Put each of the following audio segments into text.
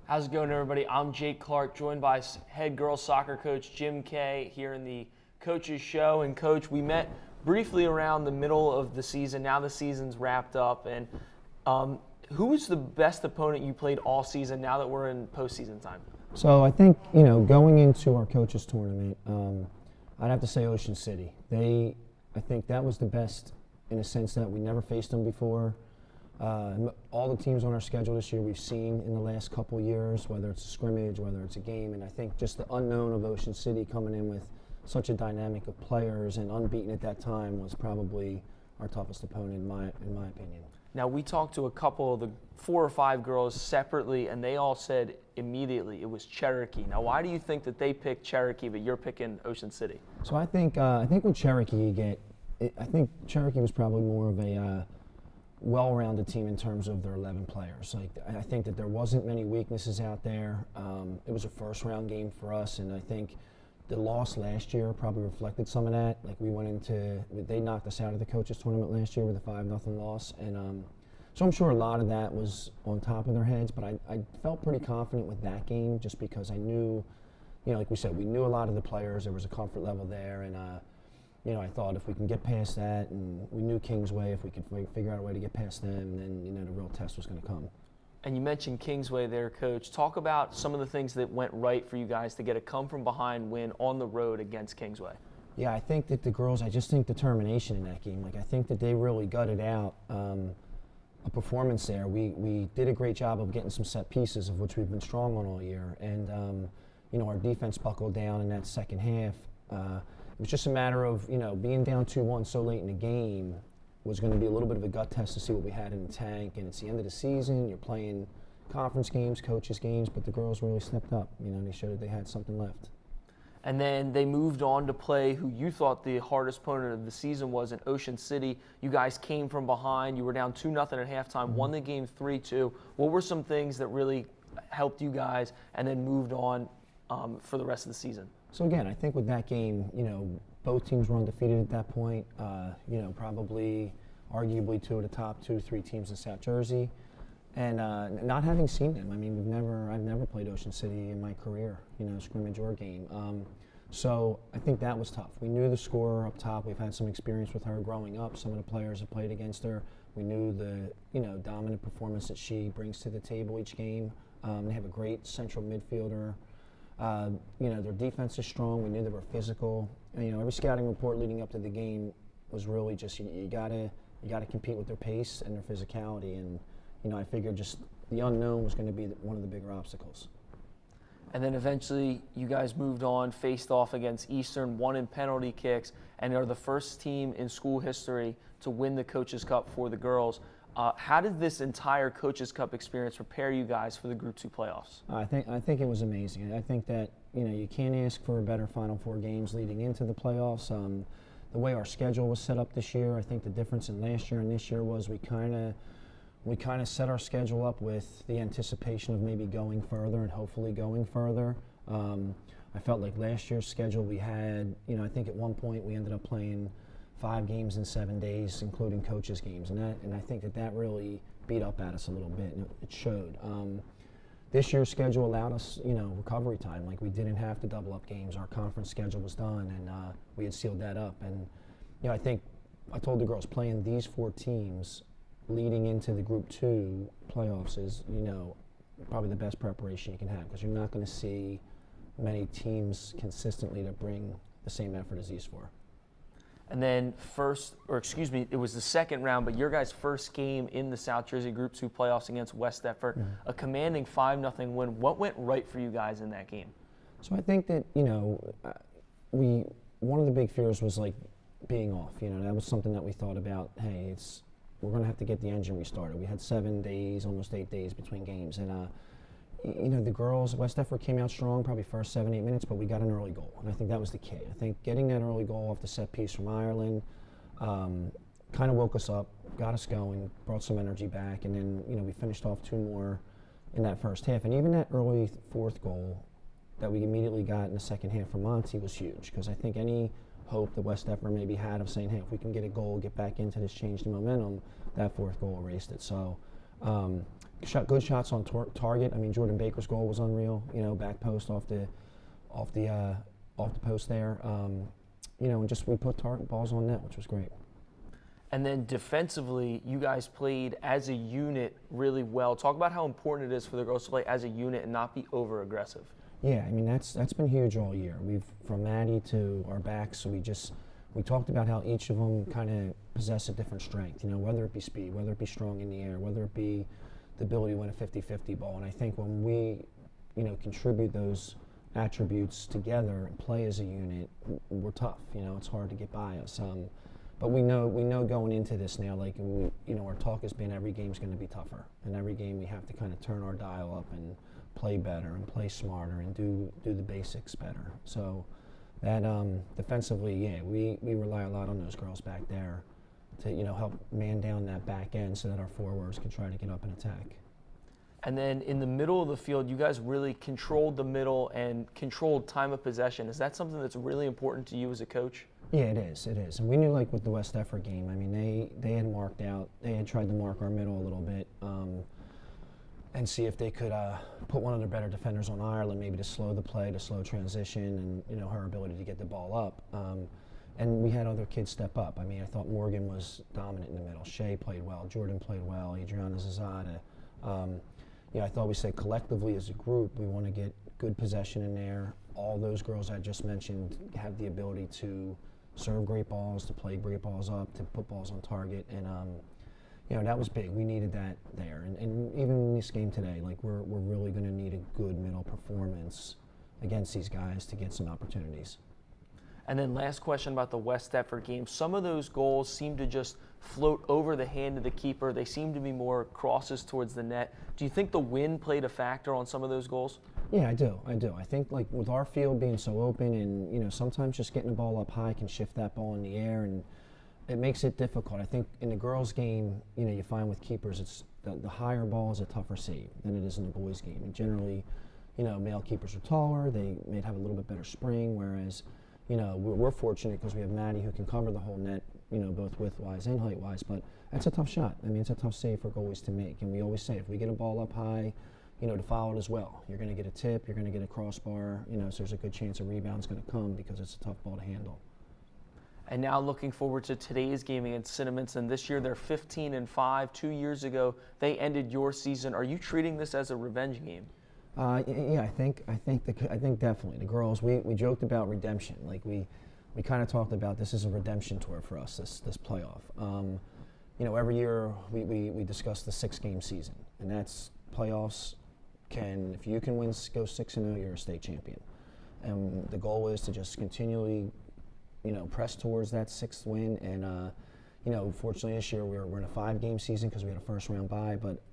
How's it going, everybody? I'm Jake Clark, joined by head girls soccer coach Jim Kay here in the Coaches Show. And Coach, we met briefly around the middle of the season. Now the season's wrapped up. And who was the best opponent you played all season now that we're in postseason time? So I think, going into our coaches tournament, I'd have to say Ocean City. I think that was the best in a sense that we never faced them before. All the teams on our schedule this year we've seen in the last couple years, whether it's a scrimmage, whether it's a game, and I think just the unknown of Ocean City coming in with such a dynamic of players and unbeaten at that time was probably our toughest opponent in my opinion. Now, we talked to a couple of the 4 or 5 girls separately, and they all said immediately it was Cherokee. Now, why do you think that they picked Cherokee, but you're picking Ocean City? So I think with Cherokee, I think Cherokee was probably more of a well-rounded team in terms of their 11 players. I think that there wasn't many weaknesses out there. It was a first-round game for us, and I think the loss last year probably reflected some of that. They knocked us out of the coaches tournament last year with a 5-0 loss, and so I'm sure a lot of that was on top of their heads. But I felt pretty confident with that game just because I knew, like we said, we knew a lot of the players. There was a comfort level there, and I thought if we can get past that, and we knew Kingsway, if we could figure out a way to get past them, then the real test was going to come. And you mentioned Kingsway there, Coach. Talk about some of the things that went right for you guys to get a come-from-behind win on the road against Kingsway. Yeah, I think that the girls, I just think determination in that game. I think that they really gutted out a performance there. We did a great job of getting some set pieces, of which we've been strong on all year. And, our defense buckled down in that second half. It was just a matter of, being down 2-1 so late in the game was going to be a little bit of a gut test to see what we had in the tank. And it's the end of the season. You're playing conference games, coaches games, but the girls really stepped up. They showed that they had something left. And then they moved on to play who you thought the hardest opponent of the season was in Ocean City. You guys came from behind. You were down 2-0 at halftime, won the game 3-2. What were some things that really helped you guys and then moved on for the rest of the season? So again, I think with that game, both teams were undefeated at that point. Probably, arguably 2 of the top 2-3 teams in South Jersey, and not having seen them. I mean, I've never played Ocean City in my career, scrimmage or game. So I think that was tough. We knew the scorer up top. We've had some experience with her growing up. Some of the players have played against her. We knew the dominant performance that she brings to the table each game. They have a great central midfielder. Their defense is strong. We knew they were physical. Every scouting report leading up to the game was really just you gotta compete with their pace and their physicality. And I figured just the unknown was going to be one of the bigger obstacles. And then eventually you guys moved on, faced off against Eastern, won in penalty kicks, and are the first team in school history to win the Coaches Cup for the girls. How did this entire Coaches Cup experience prepare you guys for the Group 2 playoffs? I think it was amazing. I think that you can't ask for a better Final Four games leading into the playoffs. The way our schedule was set up this year, I think the difference in last year and this year was we kind of set our schedule up with the anticipation of maybe going further and hopefully going further. I felt like last year's schedule we had, I think at one point we ended up playing 5 games in 7 days, including coaches games, and I think that really beat up at us a little bit, and it showed. This year's schedule allowed us, recovery time. We didn't have to double up games. Our conference schedule was done, and we had sealed that up. And I think I told the girls playing these 4 teams leading into the Group 2 playoffs is, probably the best preparation you can have, because you're not going to see many teams consistently that bring the same effort as these 4. And then it was the second round, but your guys' first game in the South Jersey Group 2 playoffs against West Deptford, a commanding 5-0 win. What went right for you guys in that game? So I think that, one of the big fears was being off. That was something that we thought about. Hey, we're going to have to get the engine restarted. We had 7 days, almost 8 days between games, and the girls, West Deptford came out strong, probably first 7-8 minutes, but we got an early goal, and I think that was the key. I think getting that early goal off the set piece from Ireland kind of woke us up, got us going, brought some energy back, and then we finished off 2 more in that first half. And even that early 4th goal that we immediately got in the second half from Monty was huge, because I think any hope that West Deptford maybe had of saying, hey, if we can get a goal, get back into this change the momentum, that 4th goal erased it. So Shot good shots on target. I mean, Jordan Baker's goal was unreal. Back post off the post there. And just we put target balls on net, which was great. And then defensively, you guys played as a unit really well. Talk about how important it is for the girls to play as a unit and not be over-aggressive. Yeah, I mean, that's been huge all year. From Maddie to our backs, we talked about how each of them kind of possess a different strength, whether it be speed, whether it be strong in the air, whether it be the ability to win a 50-50 ball. And I think when we, contribute those attributes together and play as a unit, we're tough. It's hard to get by us. But we know going into this now, like, our talk has been every game's going to be tougher. And every game we have to kind of turn our dial up and play better and play smarter and do the basics better. So that defensively, yeah, we rely a lot on those girls back there to help man down that back end so that our forwards can try to get up and attack. And then in the middle of the field, you guys really controlled the middle and controlled time of possession. Is that something that's really important to you as a coach? Yeah, it is. And we knew, like, with the West Deptford game, I mean, they had tried to mark our middle a little bit and see if they could put one of their better defenders on Ireland, maybe to slow the play, to slow transition, and, her ability to get the ball up. And we had other kids step up. I mean, I thought Morgan was dominant in the middle. Shay played well. Jordan played well. Adriana Zazada. I thought we said collectively as a group, we want to get good possession in there. All those girls I just mentioned have the ability to serve great balls, to play great balls up, to put balls on target. And, that was big. We needed that there. And even in this game today, like, we're really going to need a good middle performance against these guys to get some opportunities. And then last question about the West Deptford game. Some of those goals seem to just float over the hand of the keeper. They seem to be more crosses towards the net. Do you think the wind played a factor on some of those goals? Yeah, I do. I think, like, with our field being so open and, sometimes just getting the ball up high can shift that ball in the air, and it makes it difficult. I think in the girls' game, you find with keepers, it's the higher ball is a tougher save than it is in the boys' game. And generally, male keepers are taller. They may have a little bit better spring, whereas we're fortunate because we have Maddie who can cover the whole net, both width-wise and height-wise, but that's a tough shot. I mean, it's a tough save for goalies to make, and we always say if we get a ball up high, to follow it as well. You're going to get a tip, you're going to get a crossbar, so there's a good chance a rebound's going to come because it's a tough ball to handle. And now looking forward to today's game against Cinnaminson. This year they're 15-5. 2 years ago they ended your season. Are you treating this as a revenge game? Yeah, I think definitely the girls. We joked about redemption. Like we kind of talked about this is a redemption tour for us. This playoff. Every year we discuss the 6-game season, and that's playoffs. If you can go 6-0, you're a state champion. And the goal is to just continually, press towards that 6th win. And fortunately this year we're in a 5-game season because we had a first round bye, but.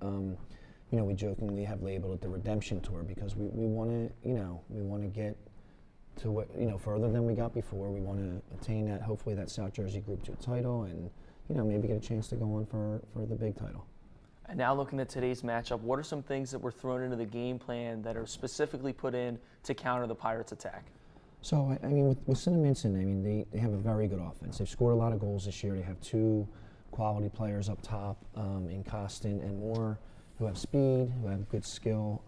We jokingly have labeled it the redemption tour because we want to get to what, further than we got before. We want to attain that, hopefully that South Jersey Group 2 title and, maybe get a chance to go on for the big title. And now looking at today's matchup, what are some things that were thrown into the game plan that are specifically put in to counter the Pirates' attack? So, I mean, with Cinnaminson, I mean, they have a very good offense. They've scored a lot of goals this year. They have 2 quality players up top in Costin and Moore, who have speed, who have good skill.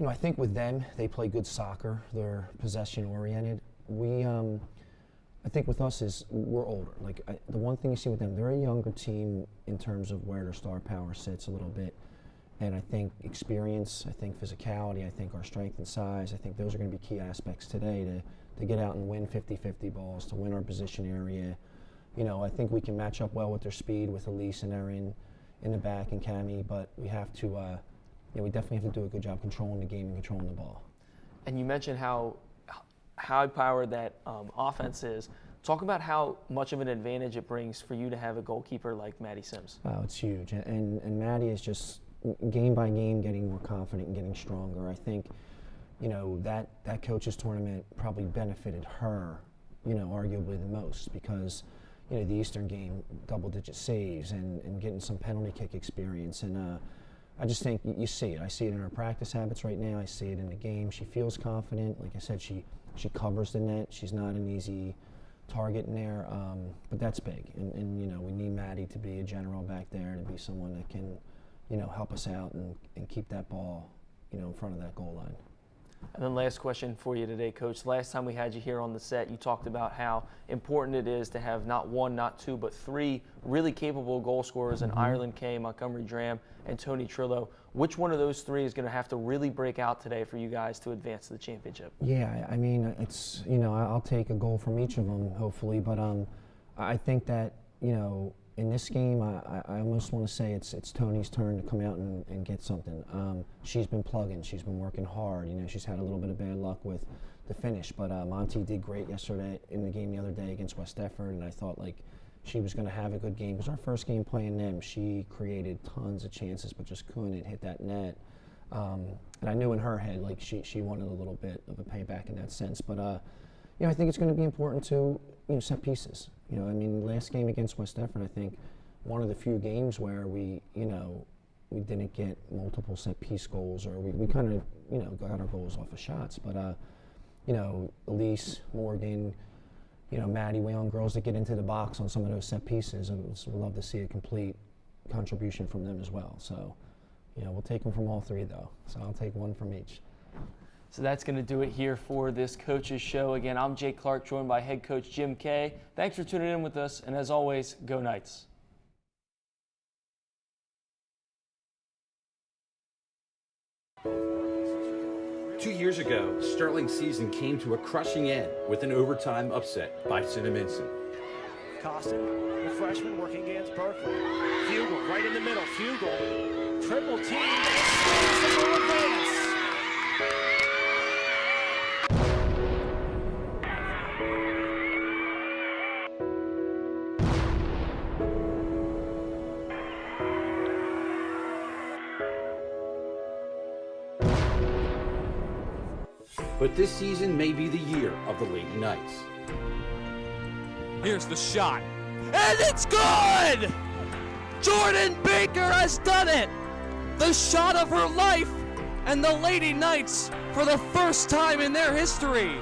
I think with them, they play good soccer. They're possession-oriented. I think with us is we're older. Like the one thing you see with them, they're a younger team in terms of where their star power sits a little bit. And I think experience, I think physicality, I think our strength and size, I think those are going to be key aspects today to get out and win 50-50 balls, to win our position area. I think we can match up well with their speed with Elise and Erin in the back and Cami, but we have to, we definitely have to do a good job controlling the game and controlling the ball. And you mentioned how high-powered that offense is. Talk about how much of an advantage it brings for you to have a goalkeeper like Maddie Sims. Oh, it's huge. And Maddie is just game by game getting more confident and getting stronger. I think, that coaches tournament probably benefited her, arguably the most because, the Eastern game, double-digit saves and getting some penalty kick experience. And I just think you see it. I see it in her practice habits right now. I see it in the game. She feels confident. Like I said, she covers the net. She's not an easy target in there, but that's big. And we need Maddie to be a general back there, to be someone that can help us out and keep that ball, in front of that goal line. And then last question for you today, Coach. Last time we had you here on the set, you talked about how important it is to have not one, not two, but three really capable goal scorers in Ireland Kay, Montgomery Dram, and Tony Trillo. Which one of those three is going to have to really break out today for you guys to advance to the championship? Yeah, I mean, it's, I'll take a goal from each of them, hopefully, but I think that, in this game, I almost want to say it's Tony's turn to come out and get something. She's been plugging. She's been working hard. She's had a little bit of bad luck with the finish, but Monty did great yesterday in the game the other day against West Deptford, and I thought she was going to have a good game. It was our first game playing them. She created tons of chances, but just couldn't hit that net. And I knew in her head she wanted a little bit of a payback in that sense. But I think it's going to be important to set pieces. Last game against West Deptford, I think one of the few games where we didn't get multiple set piece goals, or we kind of got our goals off of shots. But Elise, Morgan, Maddie, we on girls that get into the box on some of those set pieces. We'd love to see a complete contribution from them as well. So, we'll take them from all three though. So I'll take one from each. So that's going to do it here for this Coaches Show. Again, I'm Jake Clark, joined by head coach Jim Kay. Thanks for tuning in with us, and as always, go Knights. Two years ago, Sterling's season came to a crushing end with an overtime upset by Cinnaminson. Costin, the freshman, working against Berkeley. Fugel right in the middle. Fugel, triple team, and scores the advance. But this season may be the year of the Lady Knights. Here's the shot. And it's good! Jordan Baker has done it! The shot of her life, and the Lady Knights, for the first time in their history,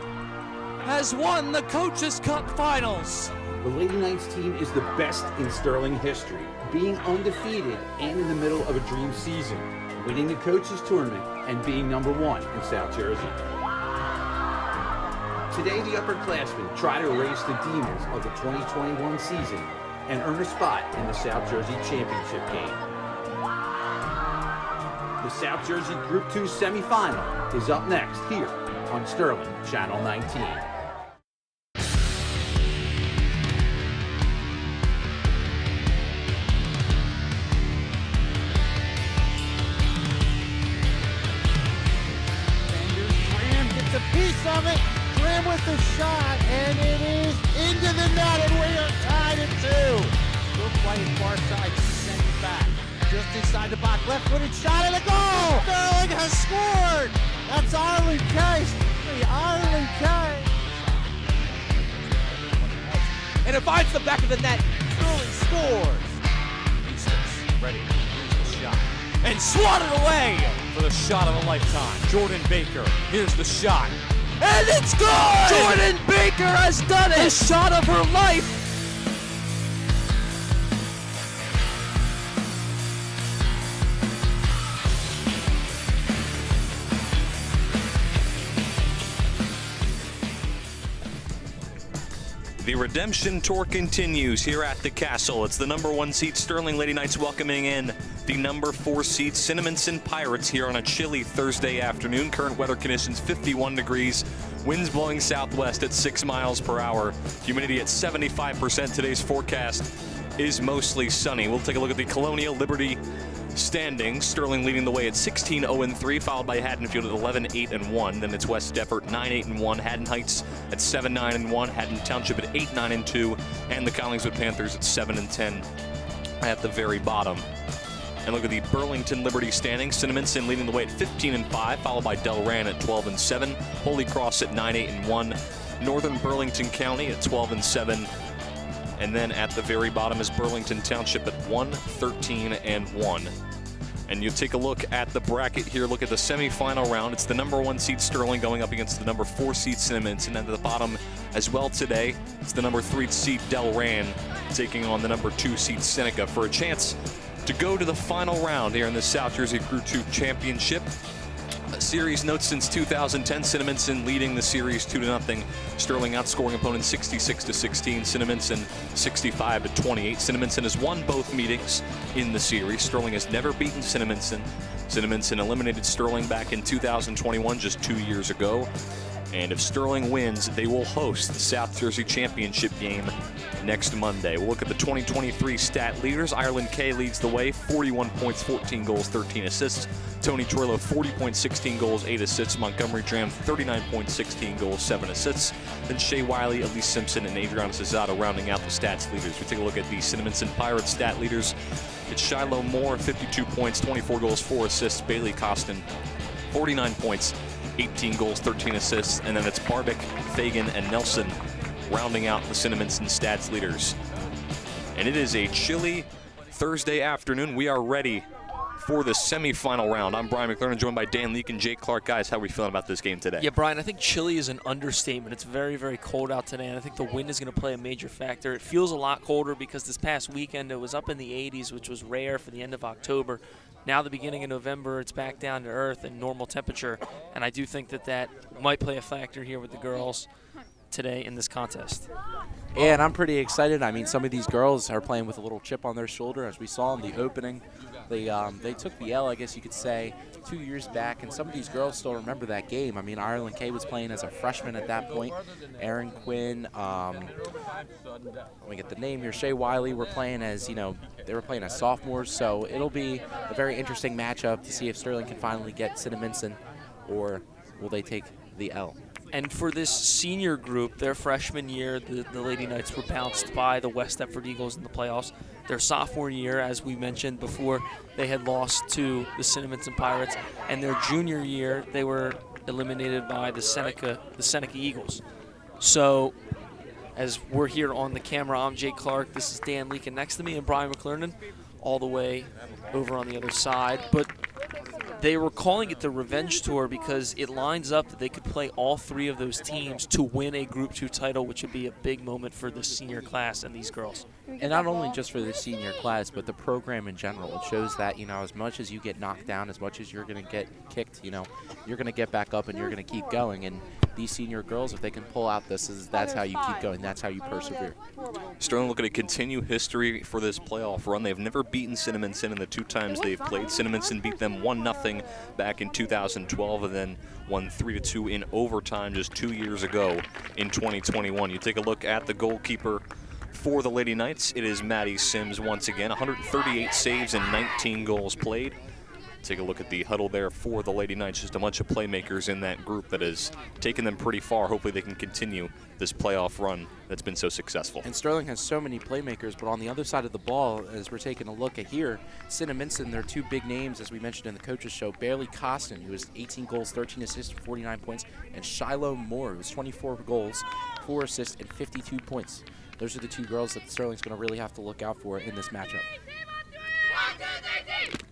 has won the Coaches Cup Finals. The Lady Knights team is the best in Sterling history, being undefeated and in the middle of a dream season, winning the Coaches Tournament and being #1 in South Jersey. Today, the upperclassmen try to erase the demons of the 2021 season and earn a spot in the South Jersey Championship game. The South Jersey Group 2 semifinal is up next here on Sterling Channel 19. Graham gets a piece of it. Graham with the shot, and it is into the net, and we are tied at 2. Still playing far side, send it back. Just inside the box, left-footed shot, and a goal! Sterling has scored! That's Arlen Kay. Arlen Kay. And it finds the back of the net. Sterling scores. Easton's ready. Here's the shot. And swatted away for the shot of a lifetime. Jordan Baker. Here's the shot. And it's good! Jordan Baker has done it! The shot of her life! The redemption tour continues here at the Castle. It's the #1 seed Sterling Lady Knights welcoming in the #4 seed Cinnaminson Pirates here on a chilly Thursday afternoon. Current weather conditions 51 degrees, winds blowing southwest at 6 miles per hour. Humidity at 75%. Today's forecast is mostly sunny. We'll take a look at the Colonial Liberty standings. Sterling leading the way at 16-0-3, followed by Haddonfield at 11-8-1. Then it's West Deptford 9-8-1, Haddon Heights at 7-9-1, Haddon Township at 8-9-2, and the Collingswood Panthers at 7-10 at the very bottom. And look at the Burlington Liberty standings. Cinnaminson leading the way at 15-5, followed by Delran at 12-7, Holy Cross at 9-8-1, Northern Burlington County at 12-7. And then at the very bottom is Burlington Township at 1-13-1. And you take a look at the bracket here. Look at the semifinal round. It's the #1 seed Sterling going up against the #4 seed Cinnaminson. And at the bottom as well today, it's the #3 seed Delran taking on the #2 seed Seneca for a chance to go to the final round here in the South Jersey Group 2 Championship. Series notes since 2010, Cinnaminson leading the series 2-0. Sterling outscoring opponents 66-16. Cinnaminson 65-28. Cinnaminson has won both meetings in the series. Sterling has never beaten Cinnaminson. Cinnaminson eliminated Sterling back in 2021, just 2 years ago. And if Sterling wins, they will host the South Jersey Championship game next Monday. We'll look at the 2023 stat leaders. Ireland K leads the way, 41 points, 14 goals, 13 assists. Tony Troilo, 40 points, 16 goals, 8 assists. Montgomery Dram, 39 points, 16 goals, 7 assists. Then Shea Wiley, Elise Simpson, and Adriana Cesaro rounding out the stats leaders. We take a look at the Cinnaminson Pirates stat leaders. It's Shiloh Moore, 52 points, 24 goals, 4 assists. Bailey Costin, 49 points, 18 goals, 13 assists, and then it's Barbic, Fagan, and Nelson rounding out the Cinnaminson stats leaders. And it is a chilly Thursday afternoon. We are ready for the semifinal round. I'm Brian McLaren, joined by Dan Leake and Jake Clark. Guys, how are we feeling about this game today? Yeah, Brian, I think chilly is an understatement. It's very, very cold out today, and I think the wind is going to play a major factor. It feels a lot colder because this past weekend it was up in the 80s, which was rare for the end of October. Now the beginning of November, it's back down to earth and normal temperature, and I do think that that might play a factor here with the girls today in this contest. Yeah, and I'm pretty excited. I mean, some of these girls are playing with a little chip on their shoulder. As we saw in the opening, they took the L, I guess you could say, 2 years back, and some of these girls still remember that game. I mean, Ireland K was playing as a freshman at that point. Erin Quinn, let me get the name here, Shea Wiley were playing as, they were playing as sophomores, so it'll be a very interesting matchup to see if Sterling can finally get Cinnaminson, or will they take the L. And for this senior group, their freshman year, the Lady Knights were bounced by the West Deptford Eagles in the playoffs. Their sophomore year, as we mentioned before, they had lost to the Cinnaminson Pirates. And their junior year, they were eliminated by the Seneca Eagles. So, as we're here on the camera, I'm Jake Clark. This is Dan Leake, and next to me, and Brian McLernan, all the way over on the other side. But they were calling it the Revenge Tour because it lines up that they could play all three of those teams to win a Group 2 title, which would be a big moment for the senior class and these girls. And not only just for the senior class, but the program in general. It shows that, as much as you get knocked down, as much as you're going to get kicked, you're going to get back up and you're going to keep going. And these senior girls, if they can pull out that's how you keep going. That's how you persevere. Sterling looking to continue history for this playoff run. They've never beaten Cinnaminson in the 2 times they've played. Cinnaminson beat them 1-0 back in 2012 and then won 3-2 in overtime just 2 years ago in 2021. You take a look at the goalkeeper for the Lady Knights. It is Maddie Sims once again, 138 saves and 19 goals played. Take a look at the huddle there for the Lady Knights. Just a bunch of playmakers in that group that has taken them pretty far. Hopefully they can continue this playoff run that's been so successful. And Sterling has so many playmakers, but on the other side of the ball, as we're taking a look at here, Cinnaminson, their 2 big names, as we mentioned in the coaches show, Bailey Costin, who has 18 goals, 13 assists, 49 points, and Shiloh Moore, who has 24 goals, 4 assists, and 52 points. Those are the 2 girls that Sterling's going to really have to look out for in this matchup.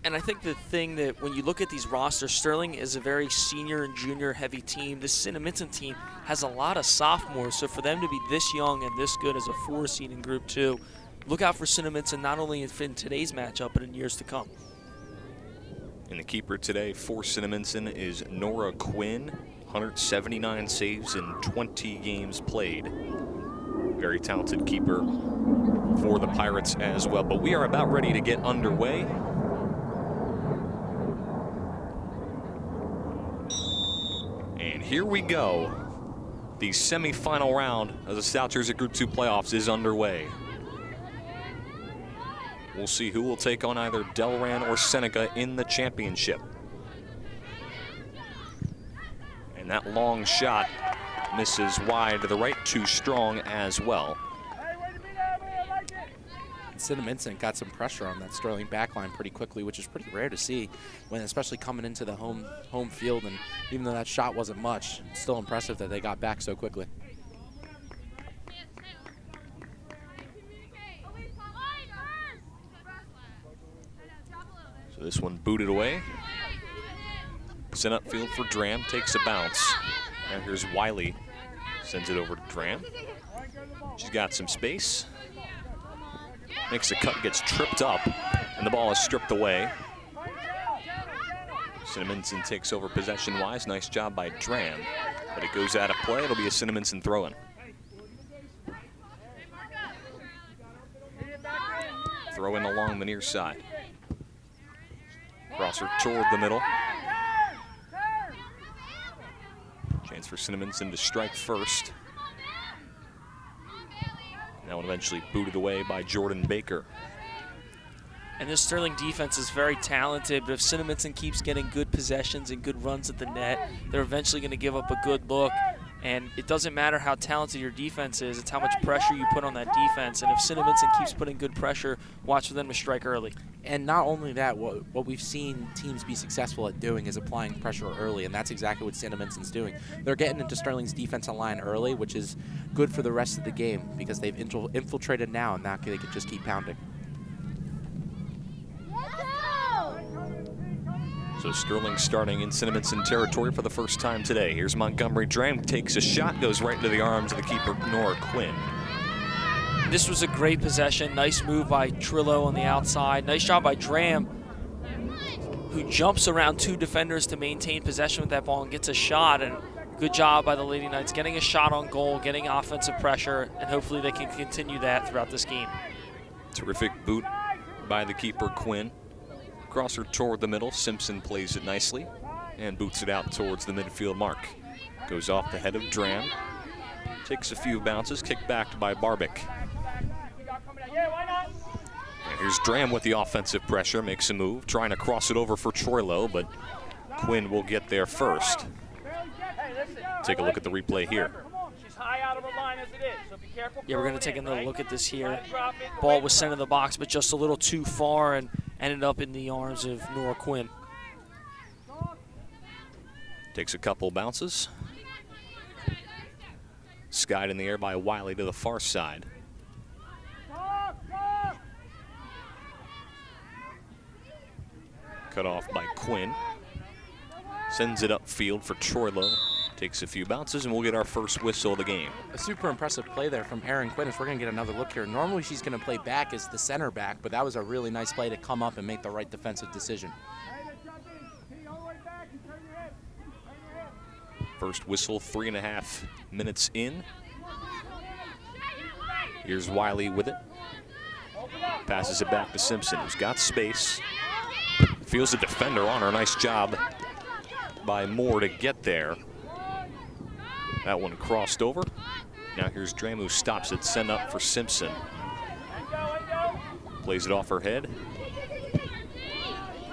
And I think the thing that when you look at these rosters, Sterling is a very senior and junior heavy team. The Cinnaminson team has a lot of sophomores, so for them to be this young and this good as a 4 seed in Group 2, look out for Cinnaminson not only in today's matchup, but in years to come. And the keeper today for Cinnaminson is Nora Quinn, 179 saves in 20 games played. Very talented keeper for the Pirates as well. But we are about ready to get underway. And here we go. The semifinal round of the South Jersey Group 2 playoffs is underway. We'll see who will take on either Delran or Seneca in the championship. And that long shot misses wide to the right, too strong as well. Cinnaminson got some pressure on that Sterling backline pretty quickly, which is pretty rare to see, when especially coming into the home field. And even though that shot wasn't much, it's still impressive that they got back so quickly. So this one booted away. Sent upfield for Dram, takes a bounce. And here's Wiley, sends it over to Dram. She's got some space. Makes a cut, gets tripped up. And the ball is stripped away. Cinnaminson takes over possession-wise. Nice job by Dram. But it goes out of play. It'll be a Cinnaminson throw-in. Throw in along the near side. Crosser toward the middle. Chance for Cinnaminson to strike first. That one eventually booted away by Jordan Baker. And this Sterling defense is very talented, but if Cinnaminson keeps getting good possessions and good runs at the net, they're eventually going to give up a good look. And it doesn't matter how talented your defense is, it's how much pressure you put on that defense. And if Cinnaminson keeps putting good pressure, watch for them to strike early. And not only that, what we've seen teams be successful at doing is applying pressure early, and that's exactly what Cinnaminson's doing. They're getting into Sterling's defensive line early, which is good for the rest of the game because they've infiltrated now, and now they can just keep pounding. So Sterling starting in Cinnaminson territory for the first time today. Here's Montgomery Dram, takes a shot, goes right into the arms of the keeper, Nora Quinn. This was a great possession. Nice move by Trillo on the outside. Nice job by Dram, who jumps around two defenders to maintain possession with that ball and gets a shot. And good job by the Lady Knights getting a shot on goal, getting offensive pressure, and hopefully they can continue that throughout this game. Terrific boot by the keeper, Quinn. Crosser toward the middle. Simpson plays it nicely and boots it out towards the midfield mark. Goes off the head of Dram. Takes a few bounces, kicked back by Barbic. And here's Dram with the offensive pressure, makes a move, trying to cross it over for Troilo, but Quinn will get there first. Take a look at the replay here. Yeah, we're going to take another look at this here. Ball was sent in the box, but just a little too far and ended up in the arms of Nora Quinn. Takes a couple bounces. Skied in the air by Wiley to the far side. Cut off by Quinn. Sends it upfield for Troilo. Takes a few bounces, and we'll get our first whistle of the game. A super impressive play there from Erin Quinn as we're going to get another look here. Normally she's going to play back as the center back, but that was a really nice play to come up and make the right defensive decision. First whistle, 3.5 minutes in. Here's Wiley with it. Passes it back to Simpson, who's got space. Feels the defender on her. Nice job by Moore to get there. That one crossed over. Now here's Dram, who stops it, sent up for Simpson. Plays it off her head.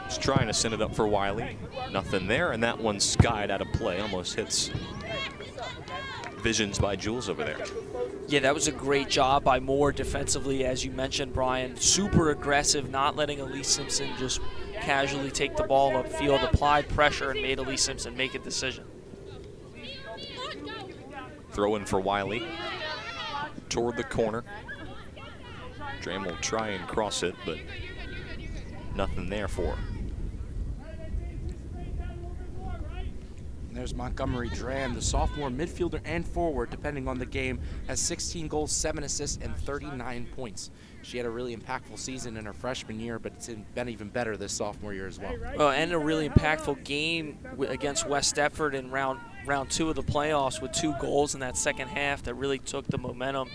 Just trying to send it up for Wiley. Nothing there, and that one skied out of play. Almost hits visions by Jules over there. Yeah, that was a great job by Moore defensively, as you mentioned, Brian. Super aggressive, not letting Elise Simpson just casually take the ball upfield, applied pressure, and made Elise Simpson make a decision. Throw in for Wiley. Toward the corner. Dram will try and cross it, but nothing there for her. There's Montgomery Dram, the sophomore midfielder and forward, depending on the game, has 16 goals, 7 assists, and 39 points. She had a really impactful season in her freshman year, but it's been even better this sophomore year as well. And a really impactful game against West Deptford in round 2 of the playoffs with 2 goals in that second half that really took the momentum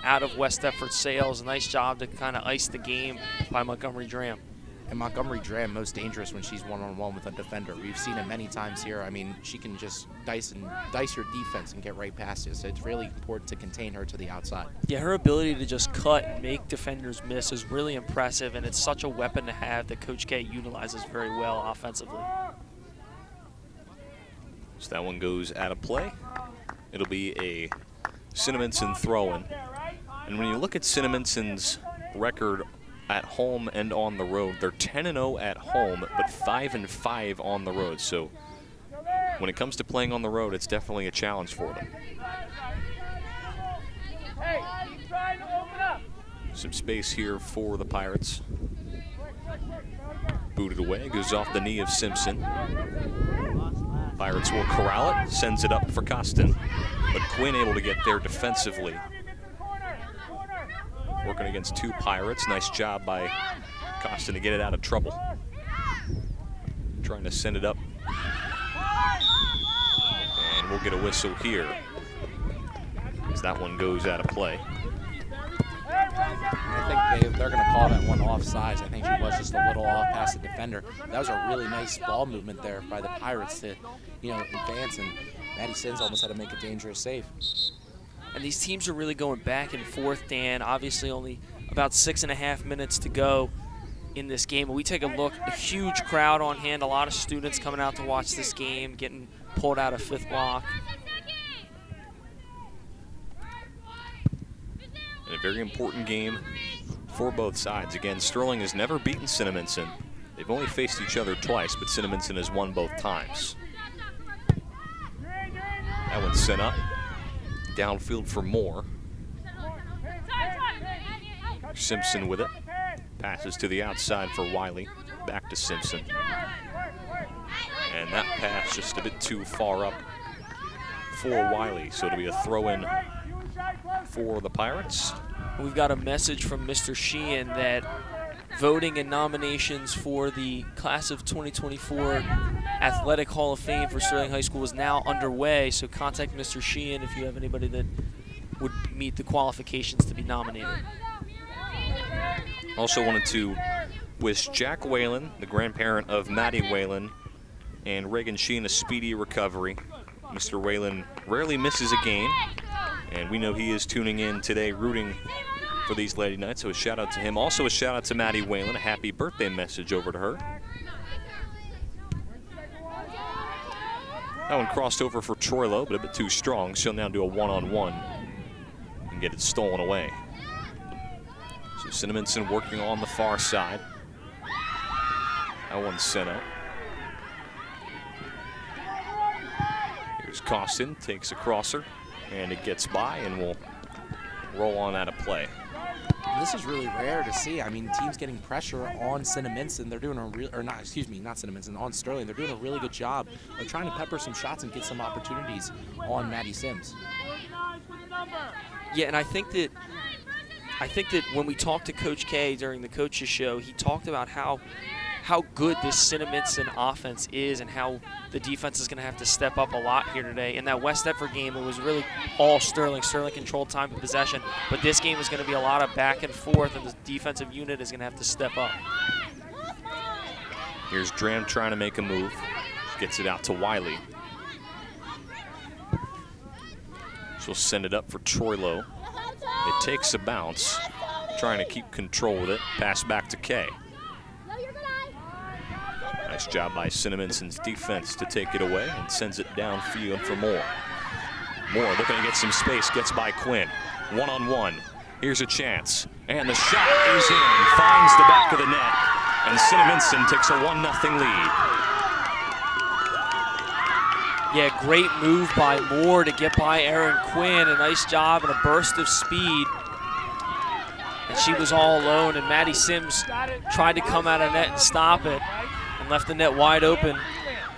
out of West Deptford's sails. A nice job to kind of ice the game by Montgomery Dram. And Montgomery Dram most dangerous when she's one-on-one with a defender. We've seen it many times here. I mean, she can just dice your defense and get right past you. So it's really important to contain her to the outside. Yeah, her ability to just cut and make defenders miss is really impressive, and it's such a weapon to have that Coach K utilizes very well offensively. So that one goes out of play. It'll be a Cinnaminson throw-in. And when you look at Cinnaminson's record at home and on the road, they're 10-0 at home, but 5-5 on the road. So when it comes to playing on the road, it's definitely a challenge for them. Some space here for the Pirates. Booted away, goes off the knee of Simpson. Pirates will corral it, sends it up for Costin. But Quinn able to get there defensively. Working against 2 Pirates. Nice job by Costin to get it out of trouble. Trying to send it up. And we'll get a whistle here as that one goes out of play. I think they're going to call that one offsides. I think she was just a little off past the defender. That was a really nice ball movement there by the Pirates to, advance, and Maddie Sims almost had to make a dangerous save. And these teams are really going back and forth, Dan. Obviously only about 6.5 minutes to go in this game. But we take a look, a huge crowd on hand, a lot of students coming out to watch this game, getting pulled out of fifth block. And a very important game for both sides. Again, Sterling has never beaten Cinnaminson. They've only faced each other twice, but Cinnaminson has won both times. That one's sent up. Downfield for Moore. Simpson with it. Passes to the outside for Wiley. Back to Simpson. And that pass just a bit too far up for Wiley. So it'll be a throw-in for the Pirates. We've got a message from Mr. Sheehan that voting and nominations for the class of 2024 Athletic Hall of Fame for Sterling High School is now underway. So contact Mr. Sheehan if you have anybody that would meet the qualifications to be nominated. Also wanted to wish Jack Whalen, the grandparent of Maddie Whalen, and Reagan Sheehan a speedy recovery. Mr. Whalen rarely misses a game, and we know he is tuning in today rooting for these Lady Knights, so a shout out to him. Also a shout out to Maddie Whalen, a happy birthday message over to her. That one crossed over for Troilo, but a bit too strong. She'll now do a one-on-one and get it stolen away. So Cinnaminson working on the far side. That one's sent up. Here's Costin, takes a crosser, and it gets by and will roll on out of play. This is really rare to see. I mean, teams getting pressure on Cinnaminson. They're doing a real, or not, excuse me, not Cinnaminson, on Sterling. They're doing a really good job of trying to pepper some shots and get some opportunities on Maddie Sims. Yeah, and I think that when we talked to Coach K during the coaches show, he talked about how good this Cinnaminson offense is and how the defense is going to have to step up a lot here today. In that West Deptford game, it was really all Sterling. Sterling controlled time of possession, but this game is going to be a lot of back and forth, and the defensive unit is going to have to step up. Here's Dram trying to make a move. Gets it out to Wiley. She'll send it up for Troilo. It takes a bounce, trying to keep control with it. Pass back to Kay. Nice job by Cinnaminson's defense to take it away and sends it downfield for Moore. Moore looking to get some space, gets by Quinn. One-on-one. Here's a chance. And the shot is in. Finds the back of the net. And Cinnaminson takes a 1-0 lead. Yeah, great move by Moore to get by Erin Quinn. A nice job and a burst of speed. And she was all alone, and Maddie Sims tried to come out of net and stop it. Left the net wide open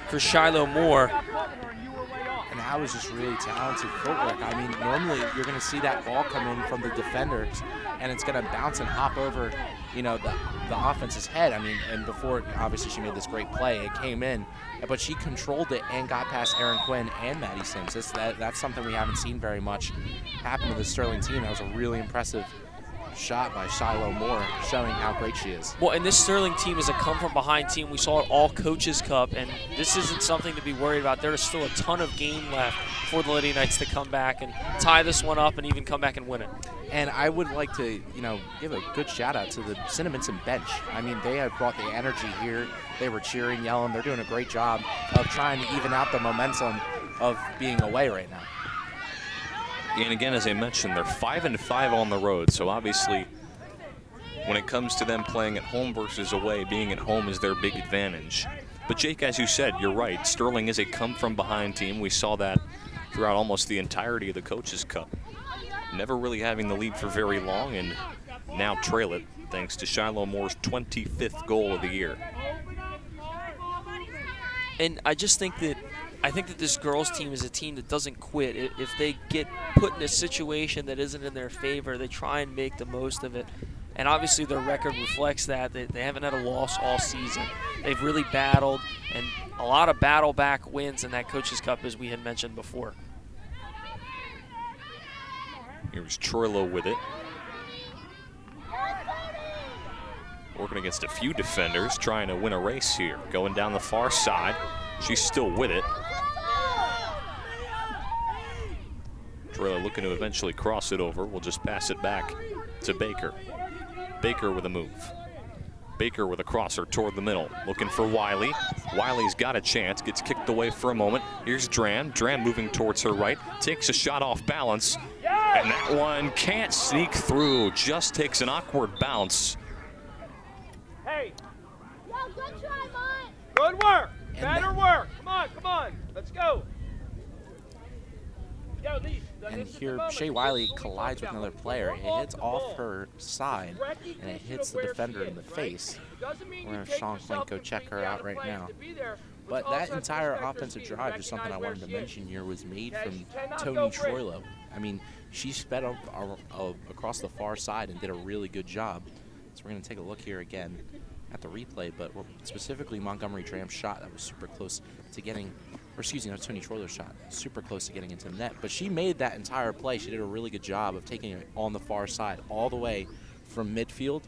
for Shiloh Moore. And that was just really talented footwork. I mean, normally you're going to see that ball come in from the defenders, and it's going to bounce and hop over, the offense's head. I mean, and before, obviously, she made this great play. It came in, but she controlled it and got past Erin Quinn and Maddie Sims. That's something we haven't seen very much happen to the Sterling team. That was a really impressive shot by Shiloh Moore, showing how great she is. Well, and this Sterling team is a come-from-behind team. We saw it all Coaches Cup, and this isn't something to be worried about. There is still a ton of game left for the Lady Knights to come back and tie this one up and even come back and win it. And I would like to, give a good shout-out to the Cinnaminson bench. I mean, they have brought the energy here. They were cheering, yelling. They're doing a great job of trying to even out the momentum of being away right now. And again, as I mentioned, they're 5-5 on the road, so obviously when it comes to them playing at home versus away, being at home is their big advantage. But Jake, as you said, you're right. Sterling is a come-from-behind team. We saw that throughout almost the entirety of the Coaches Cup. Never really having the lead for very long, and now trail it thanks to Shiloh Moore's 25th goal of the year. And I think that this girls team is a team that doesn't quit. If they get put in a situation that isn't in their favor, they try and make the most of it. And obviously their record reflects that. They haven't had a loss all season. They've really battled, and a lot of battle-back wins in that Coaches Cup, as we had mentioned before. Here's Troilo with it. Working against a few defenders, trying to win a race here. Going down the far side. She's still with it. Troilo looking to eventually cross it over. We'll just pass it back to Baker. Baker with a move. Baker with a crosser toward the middle, looking for Wiley. Wiley's got a chance, gets kicked away for a moment. Here's Dran. Dran moving towards her right, takes a shot off balance, and that one can't sneak through, just takes an awkward bounce. Hey, Yo, good try, Mont. good work. And Better work. Come on. Let's go. Yo, Lee, And this is the here, moment. Shea This Wiley is what we collides with talked another about. player. When It we're hits the off ball, her side, recognition and it hits of the where defender she in the is, right? face. Doesn't mean We're you gonna take Sean yourself Plinko and check be her the out right place now. to be there, But also that to entire respect her offensive speed, drive is something I recognize wanted to where she is. mention here was made Okay, from she cannot Tony go for it. Troilo. I mean, she sped up across the far side and did a really good job. So we're going to take a look here again at the replay, but specifically Montgomery Dram's shot that was super close to getting, or excuse me, that was Tony Troilo's shot, super close to getting into the net. But she made that entire play. She did a really good job of taking it on the far side all the way from midfield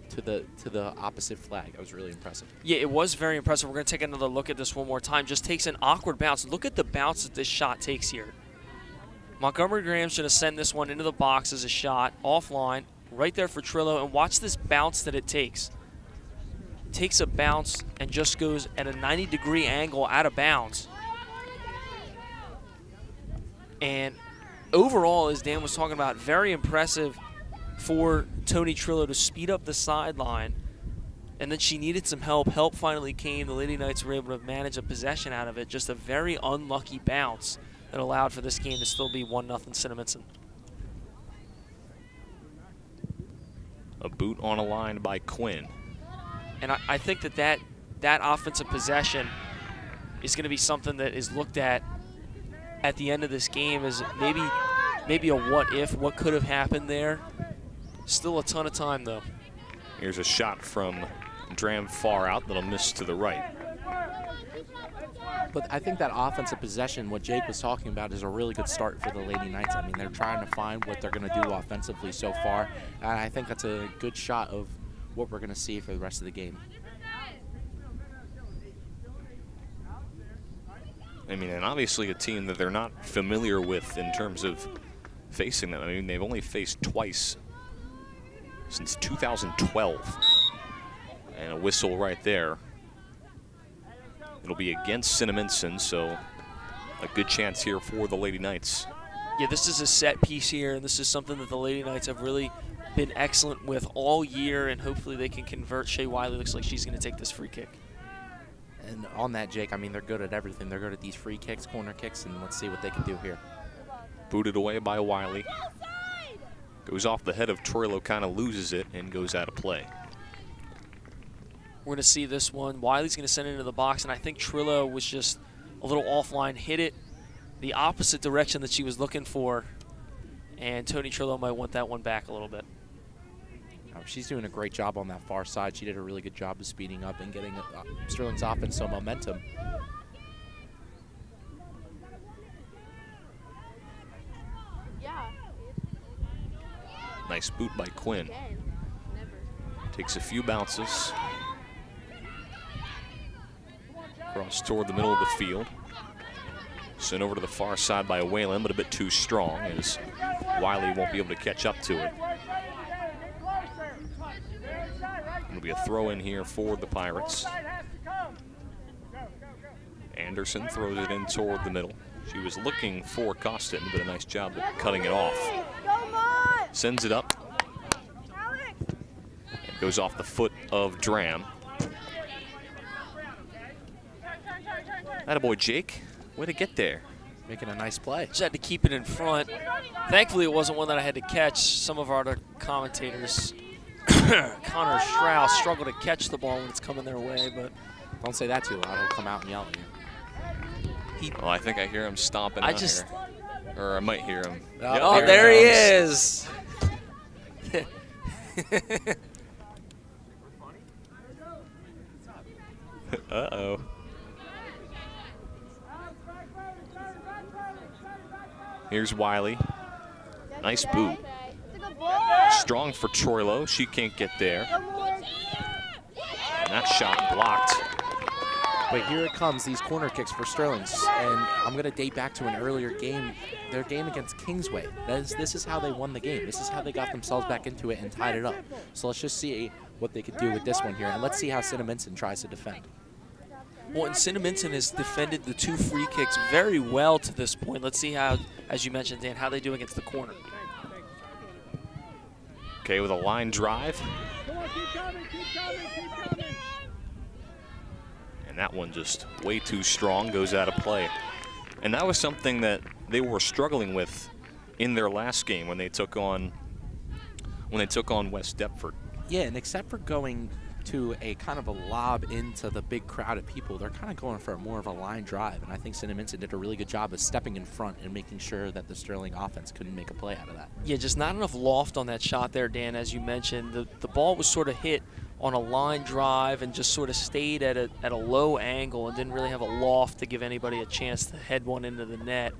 to the opposite flag. That was really impressive. Yeah, it was very impressive. We're going to take another look at this one more time. Just takes an awkward bounce. Look at the bounce that this shot takes here. Montgomery Graham's going to send this one into the box as a shot, offline, right there for Trillo, and watch this bounce that it takes. It takes a bounce and just goes at a 90-degree angle out of bounds. And overall, as Dan was talking about, very impressive for Tony Trillo to speed up the sideline. And then she needed some help. Help finally came. The Lady Knights were able to manage a possession out of it. Just a very unlucky bounce that allowed for this game to still be 1-0 Cinnaminson. A boot on a line by Quinn. And I think that offensive possession is going to be something that is looked at the end of this game as maybe a what if, what could have happened there. Still a ton of time, though. Here's a shot from Dram far out that'll miss to the right. But I think that offensive possession, what Jake was talking about, is a really good start for the Lady Knights. I mean, they're trying to find what they're going to do offensively so far, and I think that's a good shot of what we're going to see for the rest of the game. I mean, and obviously a team that they're not familiar with in terms of facing them. I mean, they've only faced twice since 2012. And a whistle right there. It'll be against Cinnaminson, so a good chance here for the Lady Knights. Yeah, this is a set piece here, and this is something that the Lady Knights have really been excellent with all year, and hopefully they can convert. Shea Wiley looks like she's going to take this free kick. And on that, Jake, I mean, they're good at everything. They're good at these free kicks, corner kicks, and let's see what they can do here. Booted away by Wiley. Goes off the head of Troilo, kind of loses it, and goes out of play. We're going to see this one. Wiley's going to send it into the box, and I think Trillo was just a little offline, hit it the opposite direction that she was looking for, and Tony Trillo might want that one back a little bit. She's doing a great job on that far side. She did a really good job of speeding up and getting Sterling's offense some momentum. Yeah. Nice boot by Quinn. Again. Never. Takes a few bounces. Cross toward the middle of the field. Sent over to the far side by Whalen, but a bit too strong as Wiley won't be able to catch up to it. It'll be a throw in here for the Pirates. Anderson throws it in toward the middle. She was looking for Costin, but a nice job of cutting it off. Sends it up. It goes off the foot of Dram. Attaboy, Jake. Way to get there. Making a nice play. Just had to keep it in front. Thankfully, it wasn't one that I had to catch. Some of our other commentators, Connor Strauss, struggle to catch the ball when it's coming their way, but Don't say that too loud. He'll come out and yell at you. Well, I think I hear him stomping out here. Or I might hear him. Oh, Yep, oh, here there he comes. is. Uh-oh. Here's Wiley. Nice boot. Strong for Troilo. She can't get there. And that shot blocked. But here it comes, these corner kicks for Sterling. And I'm going to date back to an earlier game, their game against Kingsway. This is how they won the game. This is how they got themselves back into it and tied it up. So let's just see what they could do with this one here. And let's see how Cinnaminson tries to defend. Well, and Cinnaminson has defended the 2 free kicks very well to this point. Let's see how, as you mentioned, Dan, how they do against the corner. Okay, with a line drive. And that one just way too strong, goes out of play. And that was something that they were struggling with in their last game when they took on West Deptford. Yeah, and except for going to a kind of a lob into the big crowd of people, they're kind of going for more of a line drive. And I think Cinnaminson did a really good job of stepping in front and making sure that the Sterling offense couldn't make a play out of that. Yeah, just not enough loft on that shot there, Dan, as you mentioned. The ball was sort of hit on a line drive and just sort of stayed at a low angle and didn't really have a loft to give anybody a chance to head one into the net.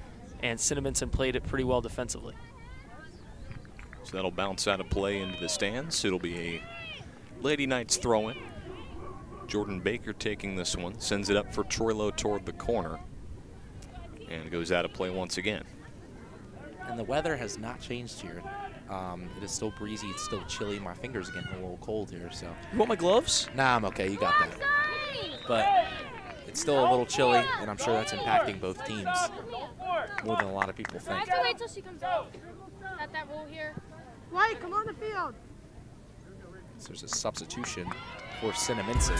And Cinnaminson played it pretty well defensively. So that'll bounce out of play into the stands. It'll be a Lady Knights throw-in. Jordan Baker taking this one, sends it up for Troilo toward the corner, and it goes out of play once again. And the weather has not changed here. It is still breezy, it's still chilly. My fingers are getting a little cold here, so. You want my gloves? Nah, I'm okay, you got that. But it's still a little chilly, and I'm sure that's impacting both teams more than a lot of people think. I have to wait till she comes out. At that rule here. White, come on the field. So there's a substitution for Cinnaminson.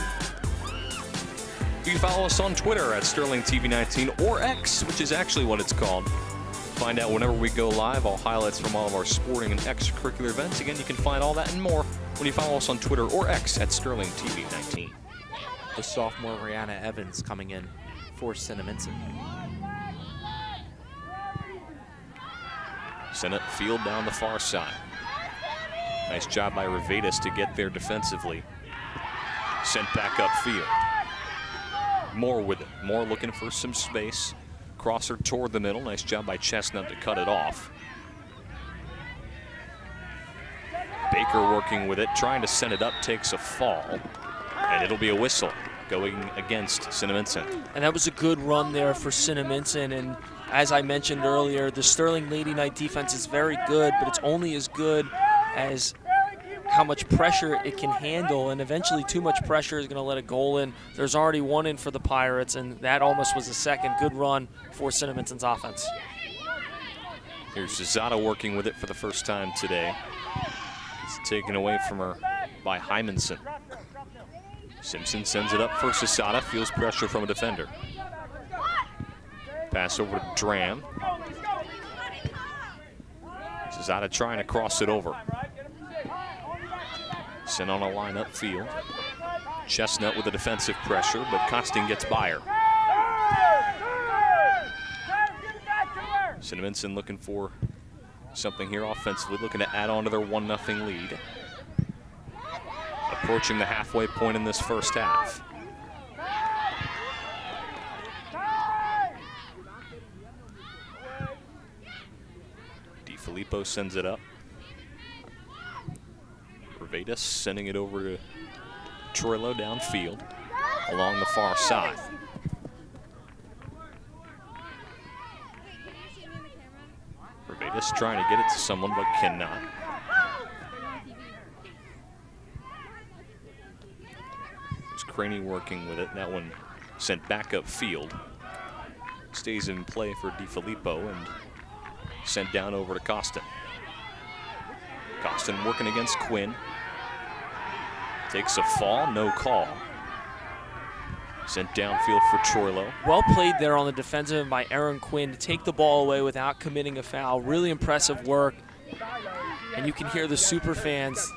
You can follow us on Twitter at SterlingTV19 or X, which is actually what it's called. Find out whenever we go live, all highlights from all of our sporting and extracurricular events. Again, you can find all that and more when you follow us on Twitter or X at SterlingTV19. The sophomore Rihanna Evans coming in for Cinnaminson. Send it field down the far side. Nice job by Revedas to get there defensively. Sent back upfield. Moore with it. Moore looking for some space. Crosser toward the middle. Nice job by Chestnut to cut it off. Baker working with it, trying to send it up, takes a fall. And it'll be a whistle going against Cinnaminson. And that was a good run there for Cinnaminson. And as I mentioned earlier, the Sterling Lady Knight defense is very good, but it's only as good as how much pressure it can handle, and eventually too much pressure is going to let a goal in. There's already one in for the Pirates, and that almost was a second. Good run for Cinnaminson's offense. Here's Zazada working with it for the first time today. It's taken away from her by Hymanson. Simpson sends it up for Zazada, feels pressure from a defender. Pass over to Dram. Zazada trying to cross it over. Sent on a line upfield. Chestnut with the defensive pressure, but Costin gets by her. Cinnaminson looking for something here offensively, looking to add on to their 1-0 lead. Approaching the halfway point in this first half. DiFilippo sends it up. Revedas sending it over to Troilo downfield along the far side. Revedas trying to get it to someone but cannot. There's Craney working with it. That one sent back upfield. Stays in play for DiFilippo and sent down over to Costin. Costin working against Quinn. Takes a fall, no call. Sent downfield for Troilo. Well played there on the defensive end by Aaron Quinn to take the ball away without committing a foul. Really impressive work. And you can hear the super fans.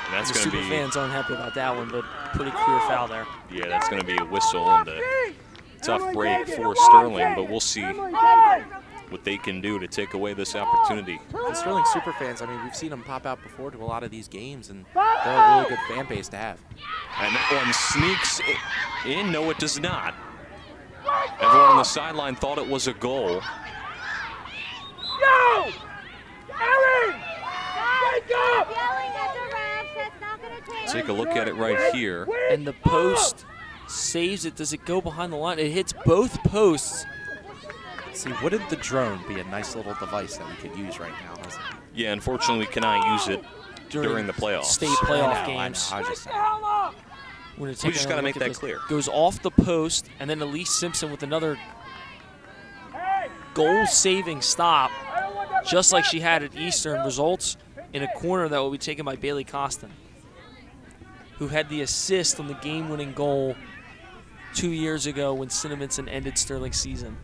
And that's the going to super be, fans aren't happy about that one, but pretty clear foul there. Yeah, that's going to be a whistle and a tough break for Sterling, but we'll see what they can do to take away this opportunity. The Sterling Superfans, I mean, we've seen them pop out before to a lot of these games, and they're a really good fan base to have. And that one sneaks in. No, it does not. Everyone on the sideline thought it was a goal. No! Aaron! Take a look at it right here. And the post saves it. Does it go behind the line? It hits both posts. See, wouldn't the drone be a nice little device that we could use right now? Yeah, unfortunately, we cannot use it during the playoffs. State playoff I know, games. I just We just got to make that clear. Goes off the post, and then Elise Simpson with another goal-saving stop, just like she had at Eastern, results in a corner that will be taken by Bailey Costin, who had the assist on the game-winning goal 2 years ago when Cinnaminson ended Sterling's season.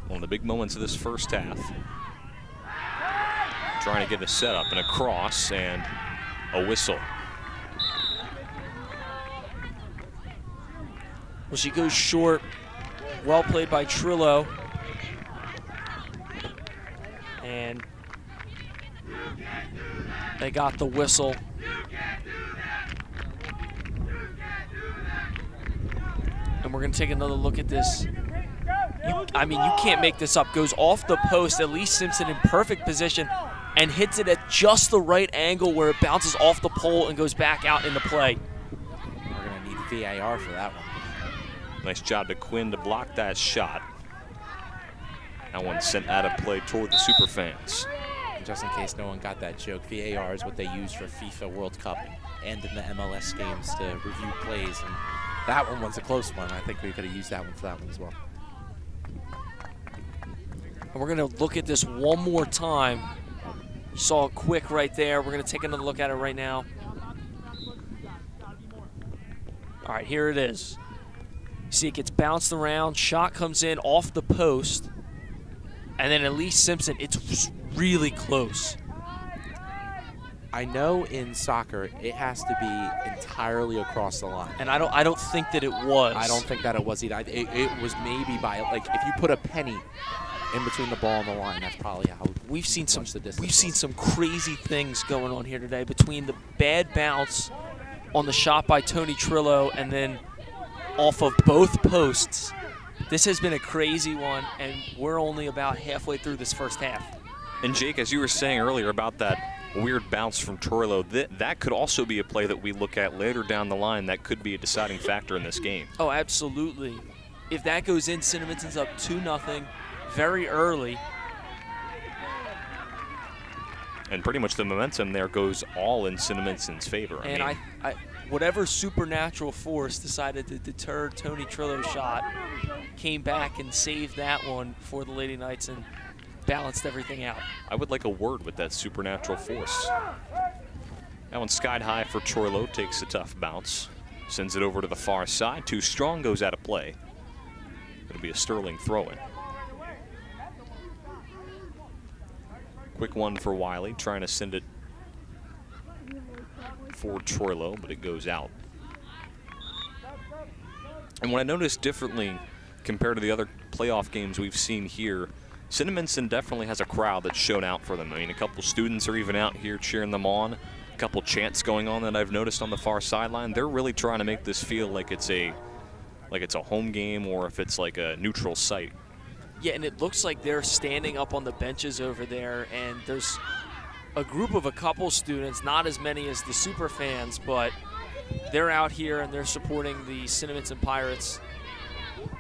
One of the big moments of this first half. Trying to get a setup and a cross and a whistle. Well, she goes short. Well played by Trillo. And they got the whistle. And we're going to take another look at this. I mean, you can't make this up. Goes off the post. Elise Simpson in perfect position and hits it at just the right angle where it bounces off the pole and goes back out into play. We're going to need VAR for that one. Nice job to Quinn to block that shot. That one sent out of play toward the Superfans. And just in case no one got that joke, VAR is what they use for FIFA World Cup and in the MLS games to review plays. And that one was a close one. I think we could have used that one for that one as well. And we're going to look at this one more time. You saw it quick right there. We're going to take another look at it right now. All right, here it is. You see it gets bounced around. Shot comes in off the post. And then Elise Simpson, it's really close. I know in soccer it has to be entirely across the line. And I don't think that it was. I don't think that it was either. It was maybe by, like, if you put a penny in between the ball and the line, that's probably how we've seen some some crazy things going on here today between the bad bounce on the shot by Tony Trillo and then off of both posts. This has been a crazy one, and we're only about halfway through this first half. And Jake, as you were saying earlier about that weird bounce from Trillo, that could also be a play that we look at later down the line that could be a deciding factor in this game. Oh, absolutely. If that goes in, Cinnaminson's up 2-0 very early. And pretty much the momentum there goes all in Cinnaminson's favor. And I whatever supernatural force decided to deter Tony Trillo's shot came back and saved that one for the Lady Knights and balanced everything out. I would like a word with that supernatural force. That one skied high for Trillo, takes a tough bounce, sends it over to the far side. Too strong, goes out of play. It'll be a Sterling throw-in. Quick one for Wiley, trying to send it for Trillo, but it goes out. And what I noticed differently compared to the other playoff games we've seen here, Cinnaminson definitely has a crowd that's shown out for them. I mean, a couple students are even out here cheering them on. A couple chants going on that I've noticed on the far sideline. They're really trying to make this feel like it's a home game or if it's like a neutral site. Yeah, and it looks like they're standing up on the benches over there, and there's a group of a couple students, not as many as the super fans, but they're out here and they're supporting the Cinnaminson Pirates,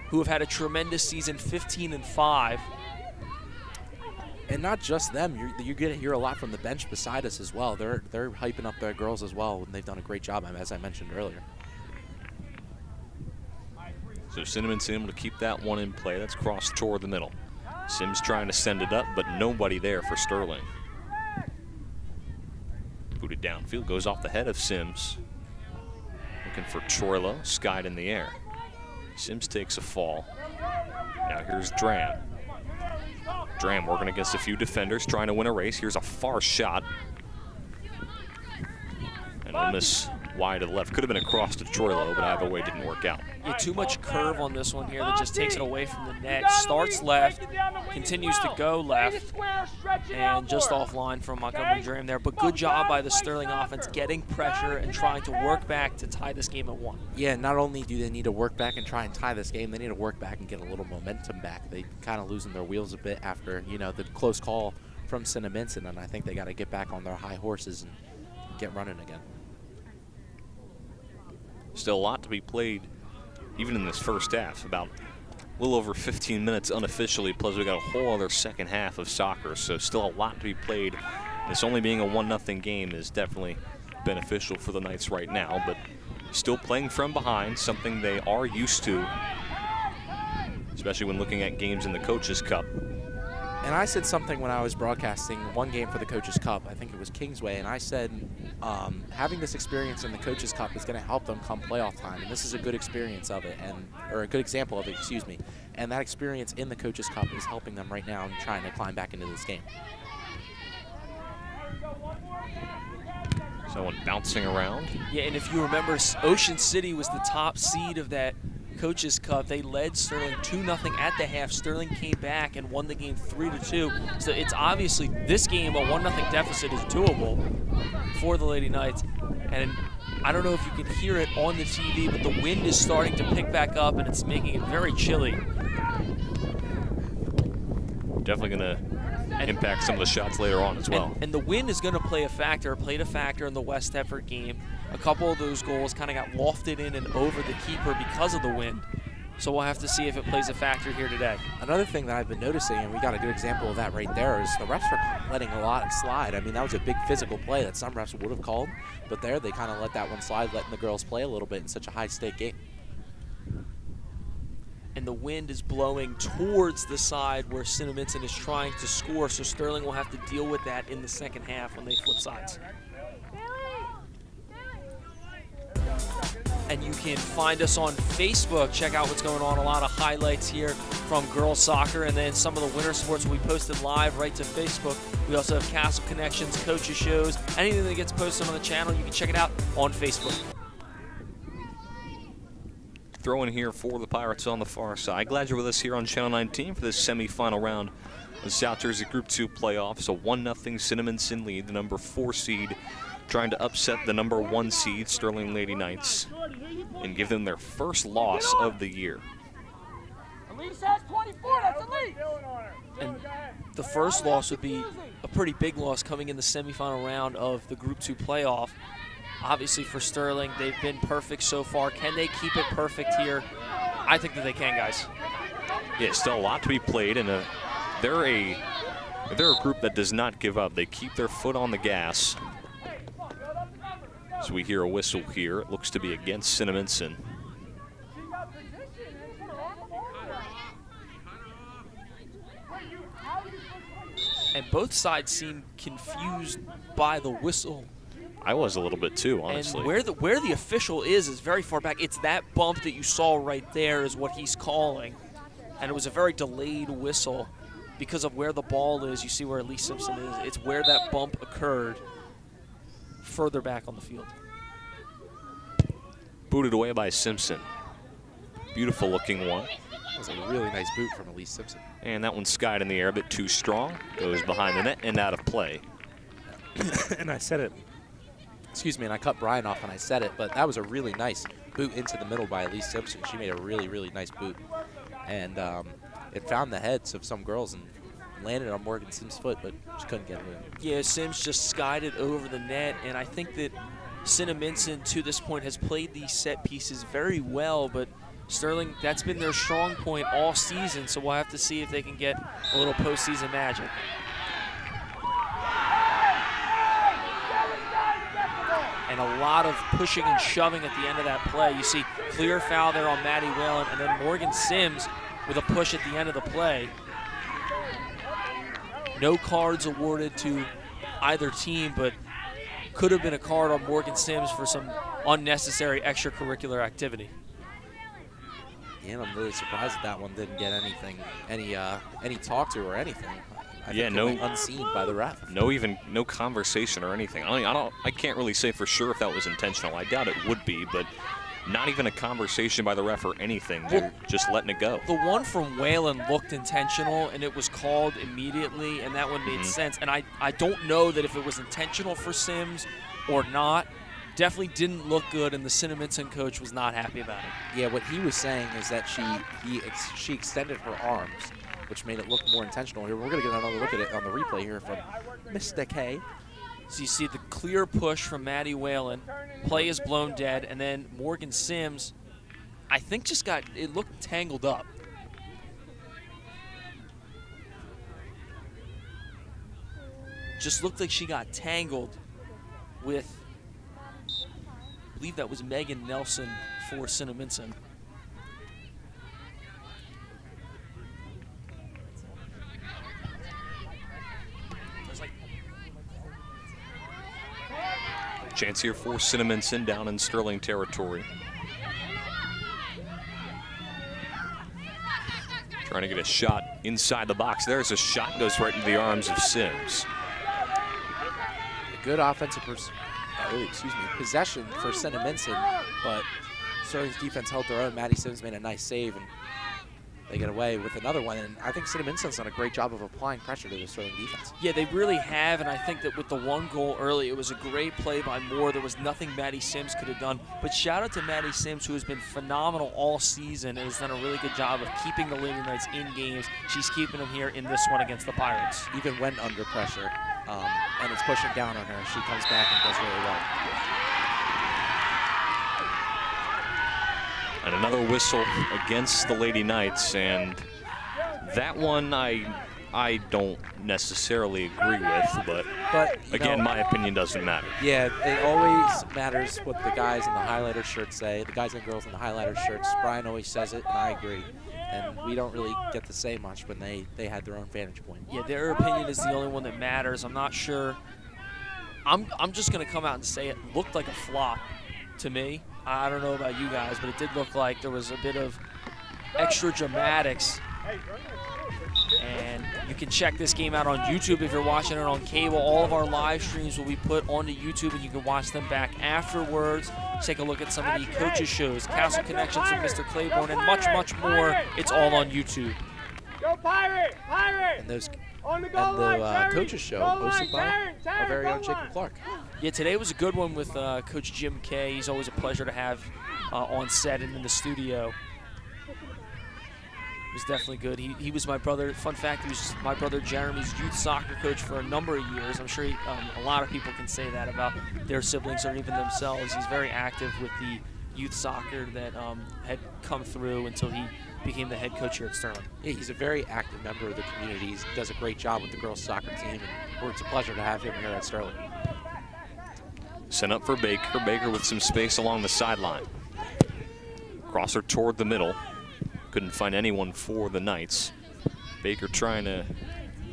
who have had a tremendous season, 15-5. And not just them, you're going to hear a lot from the bench beside us as well. They're hyping up their girls as well, and they've done a great job, as I mentioned earlier. So Cinnaminson able to keep that one in play. That's crossed toward the middle. Sims trying to send it up, but nobody there for Sterling. Booted downfield, goes off the head of Sims. Looking for Trillo, skied in the air. Sims takes a fall. Now here's Dram. Dram working against a few defenders, trying to win a race. Here's a far shot. And we'll miss wide to the left. Could have been across to Troilo, but either way didn't work out. Yeah, too much curve on this one here that just takes it away from the net. Starts left, continues to go left, and just offline from Montgomery Dram there. But good job by the Sterling offense getting pressure and trying to work back to tie this game at 1. Yeah, not only do they need to work back and try and tie this game, they need to work back and get a little momentum back. They kind of losing their wheels a bit after, you know, the close call from Cinnaminson, and I think they got to get back on their high horses and get running again. Still a lot to be played, even in this first half. About a little over 15 minutes unofficially, plus we got a whole other second half of soccer, so still a lot to be played. This only being a 1-0 game is definitely beneficial for the Knights right now, but still playing from behind, something they are used to, especially when looking at games in the Coaches Cup. And I said something when I was broadcasting one game for the Coaches Cup, I think it was Kingsway, and I said having this experience in the Coaches Cup is going to help them come playoff time, and this is a good experience of it, or a good example of it, excuse me. And that experience in the Coaches Cup is helping them right now and trying to climb back into this game. Someone bouncing around. Yeah, and if you remember, Ocean City was the top seed of that Coaches Cup. They led Sterling 2-0 at the half. Sterling came back and won the game 3-2. So it's obviously this game, a 1-0 deficit is doable for the Lady Knights. And I don't know if you can hear it on the TV, but the wind is starting to pick back up and it's making it very chilly. Definitely going to impact some of the shots later on as well. And the wind is going to play a factor, played a factor in the West Deptford game. A couple of those goals kind of got wafted in and over the keeper because of the wind. So we'll have to see if it plays a factor here today. Another thing that I've been noticing, and we got a good example of that right there, is the refs are letting a lot slide. I mean, that was a big physical play that some refs would have called, but there they kind of let that one slide, letting the girls play a little bit in such a high-stake game. And the wind is blowing towards the side where Cinnaminson is trying to score, so Sterling will have to deal with that in the second half when they flip sides. And you can find us on Facebook. Check out what's going on. A lot of highlights here from girls soccer, and then some of the winter sports will be posted live right to Facebook. We also have Castle Connections, coaches shows, anything that gets posted on the channel, you can check it out on Facebook. Throw in here for the Pirates on the far side. Glad you're with us here on Channel 19 for this semifinal round of the South Jersey Group 2 playoffs. A 1-0 Cinnaminson lead, the number 4 seed, trying to upset the number 1 seed, Sterling Lady Knights, and give them their first loss of the year. Elise has 24, that's Elise. And the first loss would be a pretty big loss coming in the semifinal round of the Group 2 playoff. Obviously for Sterling, they've been perfect so far. Can they keep it perfect here? I think that they can, guys. Yeah, still a lot to be played, and they're a group that does not give up. They keep their foot on the gas. So we hear a whistle here. It looks to be against Cinnaminson. And both sides seem confused by the whistle. I was a little bit too, honestly. And where the official is very far back. It's that bump that you saw right there is what he's calling. And it was a very delayed whistle because of where the ball is. You see where Elise Simpson is. It's where that bump occurred further back on the field. Booted away by Simpson. Beautiful looking one. That was a really nice boot from Elise Simpson. And that one skied in the air a bit too strong. Goes behind the net and out of play. And I said it. Excuse me, and I cut Brian off when I said it, but that was a really nice boot into the middle by Elise Simpson. She made a really, really nice boot. And it found the heads of some girls and landed on Morgan Sims' foot, but just couldn't get it in. Yeah, Sims just skied it over the net, and I think that Cinnaminson to this point has played these set pieces very well, but Sterling, that's been their strong point all season, so we'll have to see if they can get a little postseason magic. And a lot of pushing and shoving at the end of that play. You see clear foul there on Maddie Whalen, and then Morgan Sims with a push at the end of the play. No cards awarded to either team, but could have been a card on Morgan Sims for some unnecessary extracurricular activity. Yeah, I'm really surprised that one didn't get anything, any talk to or anything. I think it went unseen by the ref. No conversation or anything. I can't really say for sure if that was intentional. I doubt it would be, but not even a conversation by the ref or anything. They're just letting it go. The one from Whalen looked intentional, and it was called immediately, and that one made sense. And I don't know that if it was intentional for Sims or not. Definitely didn't look good, and the Cinnaminson coach was not happy about it. Yeah, what he was saying is that she extended her arms, which made it look more intentional. Here, we're going to get another look at it on the replay here from Mr. K. So you see the clear push from Maddie Whalen. Play is blown dead, and then Morgan Sims, I think it looked tangled up. Just looked like she got tangled with, I believe that was Megan Nelson for Cinnaminson. Chance here for Cinnaminson down in Sterling territory. Trying to get a shot inside the box. There's a shot, goes right into the arms of Sims. Good offensive possession for Cinnaminson, but Sterling's defense held their own. Maddie Sims made a nice save, and they get away with another one. And I think Cinnaminson's done a great job of applying pressure to the Sterling defense. Yeah, they really have, and I think that with the one goal early, it was a great play by Moore. There was nothing Maddie Sims could have done. But shout out to Maddie Sims, who has been phenomenal all season and has done a really good job of keeping the Lady Knights in games. She's keeping them here in this one against the Pirates. Even when under pressure, and it's pushing down on her, she comes back and does really well. And another whistle against the Lady Knights, and that one I don't necessarily agree with, but again, my opinion doesn't matter. Yeah, it always matters what the guys in the highlighter shirts say, the guys and girls in the highlighter shirts. Brian always says it, and I agree. And we don't really get to say much when they had their own vantage point. Yeah, their opinion is the only one that matters. I'm not sure. I'm just going to come out and say it looked like a flop to me. I don't know about you guys, but it did look like there was a bit of extra dramatics. And you can check this game out on YouTube if you're watching it on cable. All of our live streams will be put onto YouTube, and you can watch them back afterwards. Take a look at some of the coaches' shows, Castle Connections with Mr. Claiborne, and much, much more. It's all on YouTube. Go Pirate! Pirate! And the line, coaches' show hosted by our very own Jacob Clark. Yeah, today was a good one with Coach Jim Kay. He's always a pleasure to have on set and in the studio. It was definitely good. He was my brother. Fun fact, he was my brother Jeremy's youth soccer coach for a number of years. I'm sure a lot of people can say that about their siblings or even themselves. He's very active with the youth soccer that had come through until he became the head coach here at Sterling. Yeah, he's a very active member of the community. He does a great job with the girls' soccer team, and it's a pleasure to have him here at Sterling. Sent up for Baker. Baker with some space along the sideline. Crosser toward the middle. Couldn't find anyone for the Knights. Baker trying to,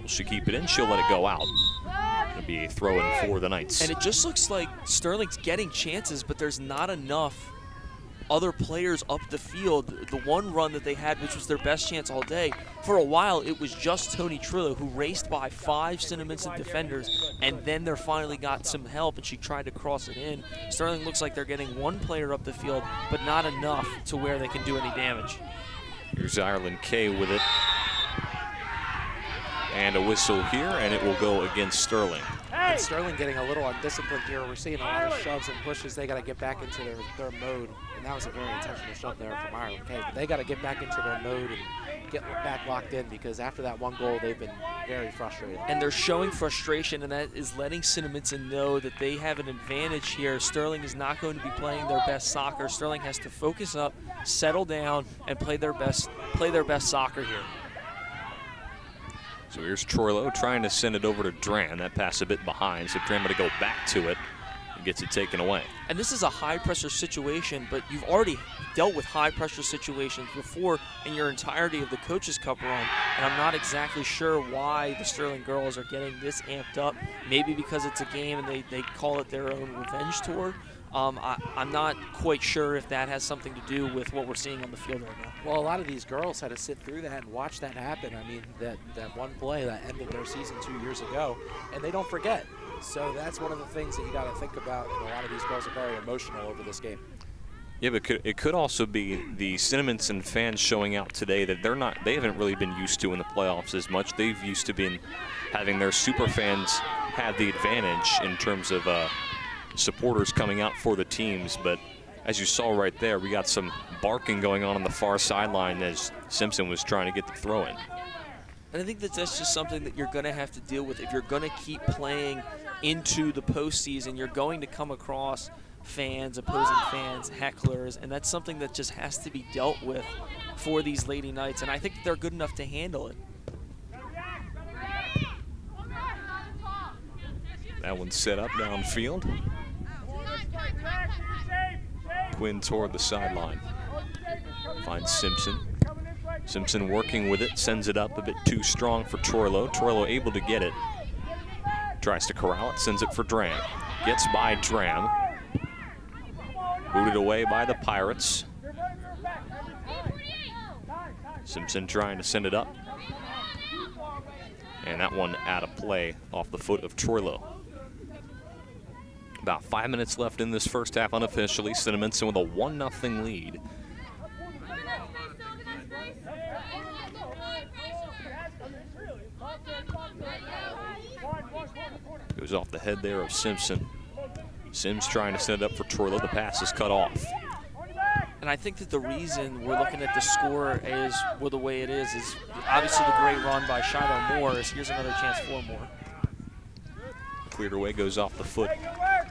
will she keep it in? She'll let it go out. It'll be a throw-in for the Knights. And it just looks like Sterling's getting chances, but there's not enough other players up the field. The one run that they had, which was their best chance all day, for a while it was just Tony Trillo, who raced by 5 Cinnaminson defenders, and then they finally got some help, and she tried to cross it in. Sterling looks like they're getting one player up the field, but not enough to where they can do any damage. Here's Ireland Kay with it. And a whistle here, and it will go against Sterling. And Sterling getting a little undisciplined here. We're seeing a lot of shoves and pushes. They got to get back into their mode. And that was a very intentional shove there from Ireland Kay. But they got to get back into their mode and get back locked in, because after that one goal, they've been very frustrated. And they're showing frustration, and that is letting Cinnaminson know that they have an advantage here. Sterling is not going to be playing their best soccer. Sterling has to focus up, settle down, and play their best soccer here. So here's Troilo trying to send it over to Dran. That pass a bit behind, so Dran going to go back to it and gets it taken away. And this is a high-pressure situation, but you've already dealt with high-pressure situations before in your entirety of the Coaches Cup run, and I'm not exactly sure why the Sterling girls are getting this amped up. Maybe because it's a game and they call it their own revenge tour, I'm not quite sure if that has something to do with what we're seeing on the field right now. Well, a lot of these girls had to sit through that and watch that happen. I mean, that one play that ended their season 2 years ago, and they don't forget. So that's one of the things that you got to think about, and a lot of these girls are very emotional over this game. Yeah, but it could also be the Cinnaminson fans showing out today that they haven't really been used to in the playoffs as much. They've used to been having their super fans have the advantage in terms of supporters coming out for the teams. But as you saw right there, we got some barking going on the far sideline as Simpson was trying to get the throw in. And I think that's just something that you're going to have to deal with. If you're going to keep playing into the postseason, you're going to come across fans, opposing fans, hecklers, and that's something that just has to be dealt with for these Lady Knights, and I think they're good enough to handle it. That one's set up downfield. Quinn toward the sideline. Finds Simpson. Simpson working with it, sends it up a bit too strong for Troilo. Troilo able to get it. Tries to corral it, sends it for Dram. Gets by Dram. Booted away by the Pirates. Simpson trying to send it up. And that one out of play off the foot of Troilo. About 5 minutes left in this first half unofficially. Cinnaminson with a 1-0 lead. Goes off the head there of Simpson. Sims trying to set it up for Troilo. The pass is cut off. And I think that the reason we're looking at the score is the way it is obviously the great run by Shiloh Moore. Here's another chance for Moore. Cleared away, goes off the foot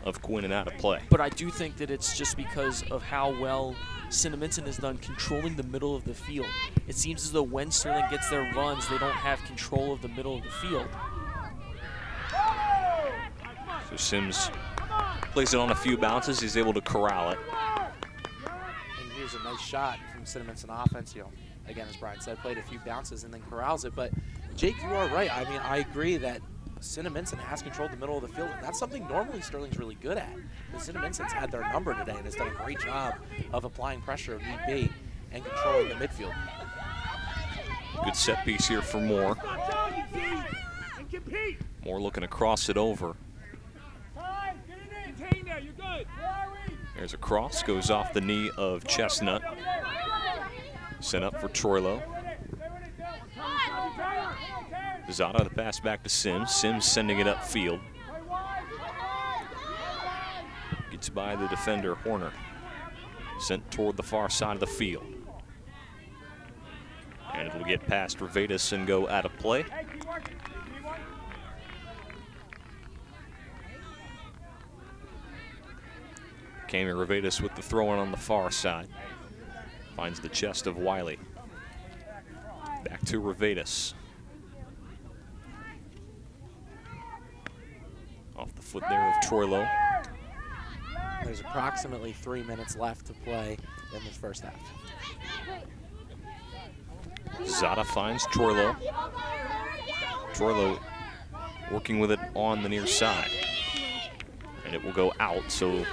of Quinn and out of play. But I do think that it's just because of how well Cinnaminson has done controlling the middle of the field. It seems as though when Sterling gets their runs, they don't have control of the middle of the field. So Sims plays it on a few bounces. He's able to corral it. And here's a nice shot from Cinnaminson offense. You know, again, as Brian said, played a few bounces and then corrals it. But Jake, you are right. I mean, I agree that Cinnaminson has controlled the middle of the field. That's something normally Sterling's really good at. But Cinnaminson's had their number today and has done a great job of applying pressure if need be and controlling the midfield. Good set piece here for Moore. Moore looking to cross it over. There's a cross, goes off the knee of Chestnut. Sent up for Troilo. Zada the pass back to Sims. Sims sending it upfield. Gets by the defender, Horner. Sent toward the far side of the field. And it'll get past Revatus and go out of play. Cami Revatus with the throw-in on the far side. Finds the chest of Wiley. Back to Revatus. Off the foot there of Troilo. There's approximately 3 minutes left to play in this first half. Zada finds Troilo. Troilo working with it on the near side. And it will go out, so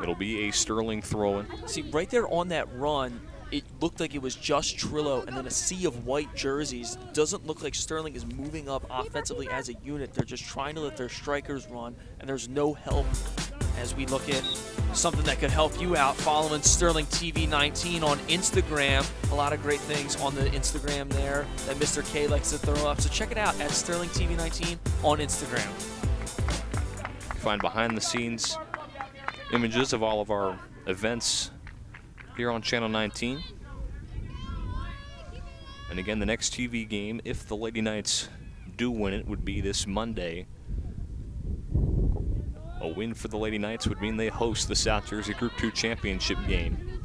it'll be a Sterling throw-in. See, right there on that run, it looked like it was just Trillo and then a sea of white jerseys. Doesn't look like Sterling is moving up offensively as a unit. They're just trying to let their strikers run, and there's no help. As we look at something that could help you out, following Sterling TV 19 on Instagram. A lot of great things on the Instagram there that Mr. K likes to throw up. So check it out at Sterling TV 19 on Instagram. Find behind-the-scenes images of all of our events here on Channel 19. And again, the next TV game, if the Lady Knights do win it, would be this Monday. A win for the Lady Knights would mean they host the South Jersey Group 2 Championship game.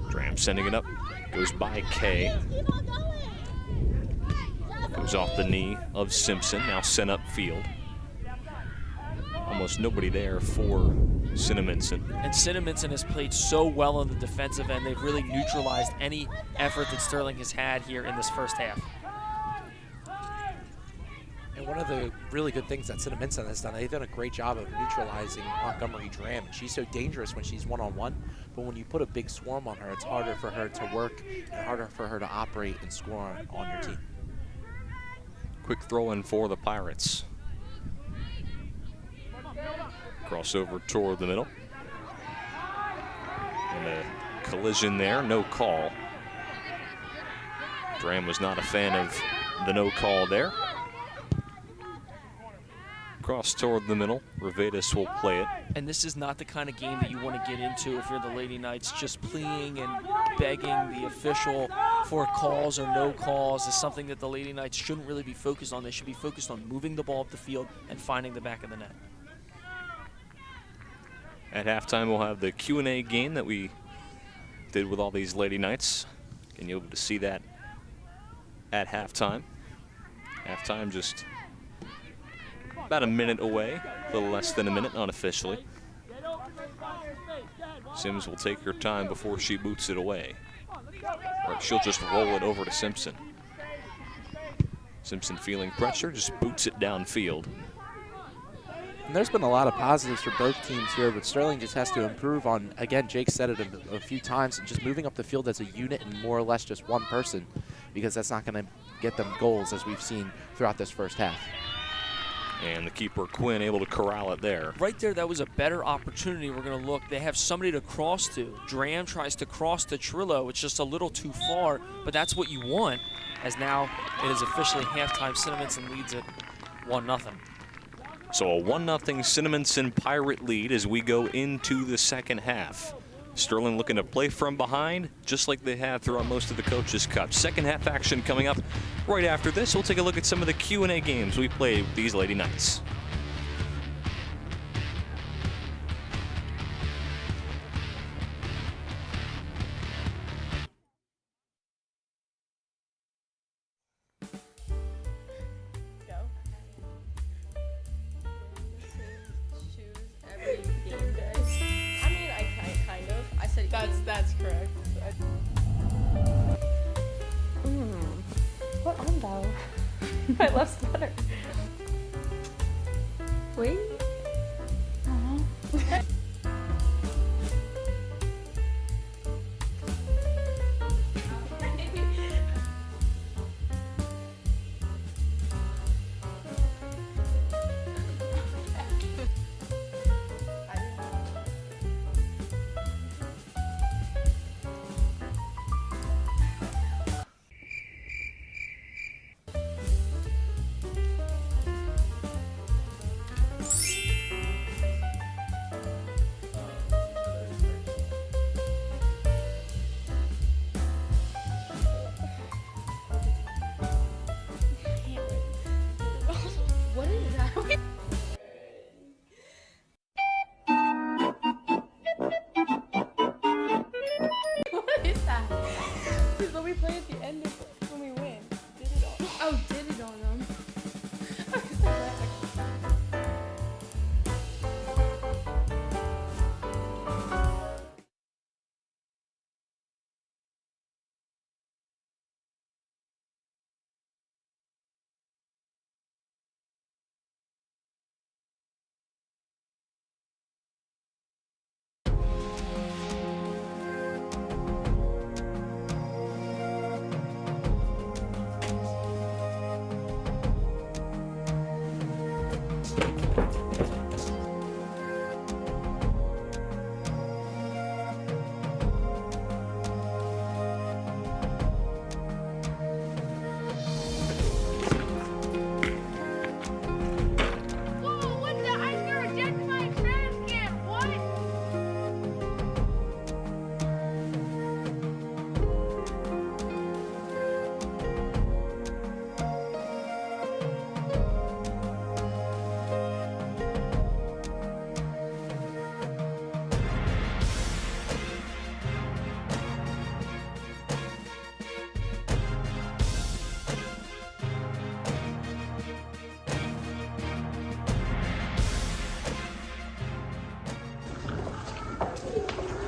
Dram sending it up, goes by Kay. Goes off the knee of Simpson, now sent upfield. Almost nobody there for Cinnaminson. And Cinnaminson has played so well on the defensive end. They've really neutralized any effort that Sterling has had here in this first half. And one of the really good things that Cinnaminson has done, they've done a great job of neutralizing Montgomery Dram. She's so dangerous when she's one-on-one, but when you put a big swarm on her, it's harder for her to work and harder for her to operate and score on your team. Quick throw in for the Pirates. Crossover toward the middle. And a collision there, no call. Dram was not a fan of the no call there. Cross toward the middle. Revedas will play it. And this is not the kind of game that you want to get into if you're the Lady Knights. Just pleading and begging the official for calls or no calls is something that the Lady Knights shouldn't really be focused on. They should be focused on moving the ball up the field and finding the back of the net. At halftime, we'll have the Q&A game that we did with all these Lady Knights. And you'll be able to see that at halftime. Halftime just about a minute away, a little less than a minute unofficially. Sims will take her time before she boots it away. Or she'll just roll it over to Simpson. Simpson feeling pressure, just boots it downfield. And there's been a lot of positives for both teams here, but Sterling just has to improve on, again, Jake said it a few times, just moving up the field as a unit and more or less just one person, because that's not going to get them goals as we've seen throughout this first half. And the keeper, Quinn, able to corral it there. Right there, that was a better opportunity. We're going to look. They have somebody to cross to. Dram tries to cross to Trillo. It's just a little too far, but that's what you want, as now it is officially halftime. Cinnaminson leads it 1-0. So a 1-0 Cinnaminson Pirate lead as we go into the second half. Sterling looking to play from behind, just like they have throughout most of the Coaches' Cup. Second half action coming up right after this. We'll take a look at some of the Q&A games we played with these Lady Knights. That's correct. What on though? My left stutter. Wait.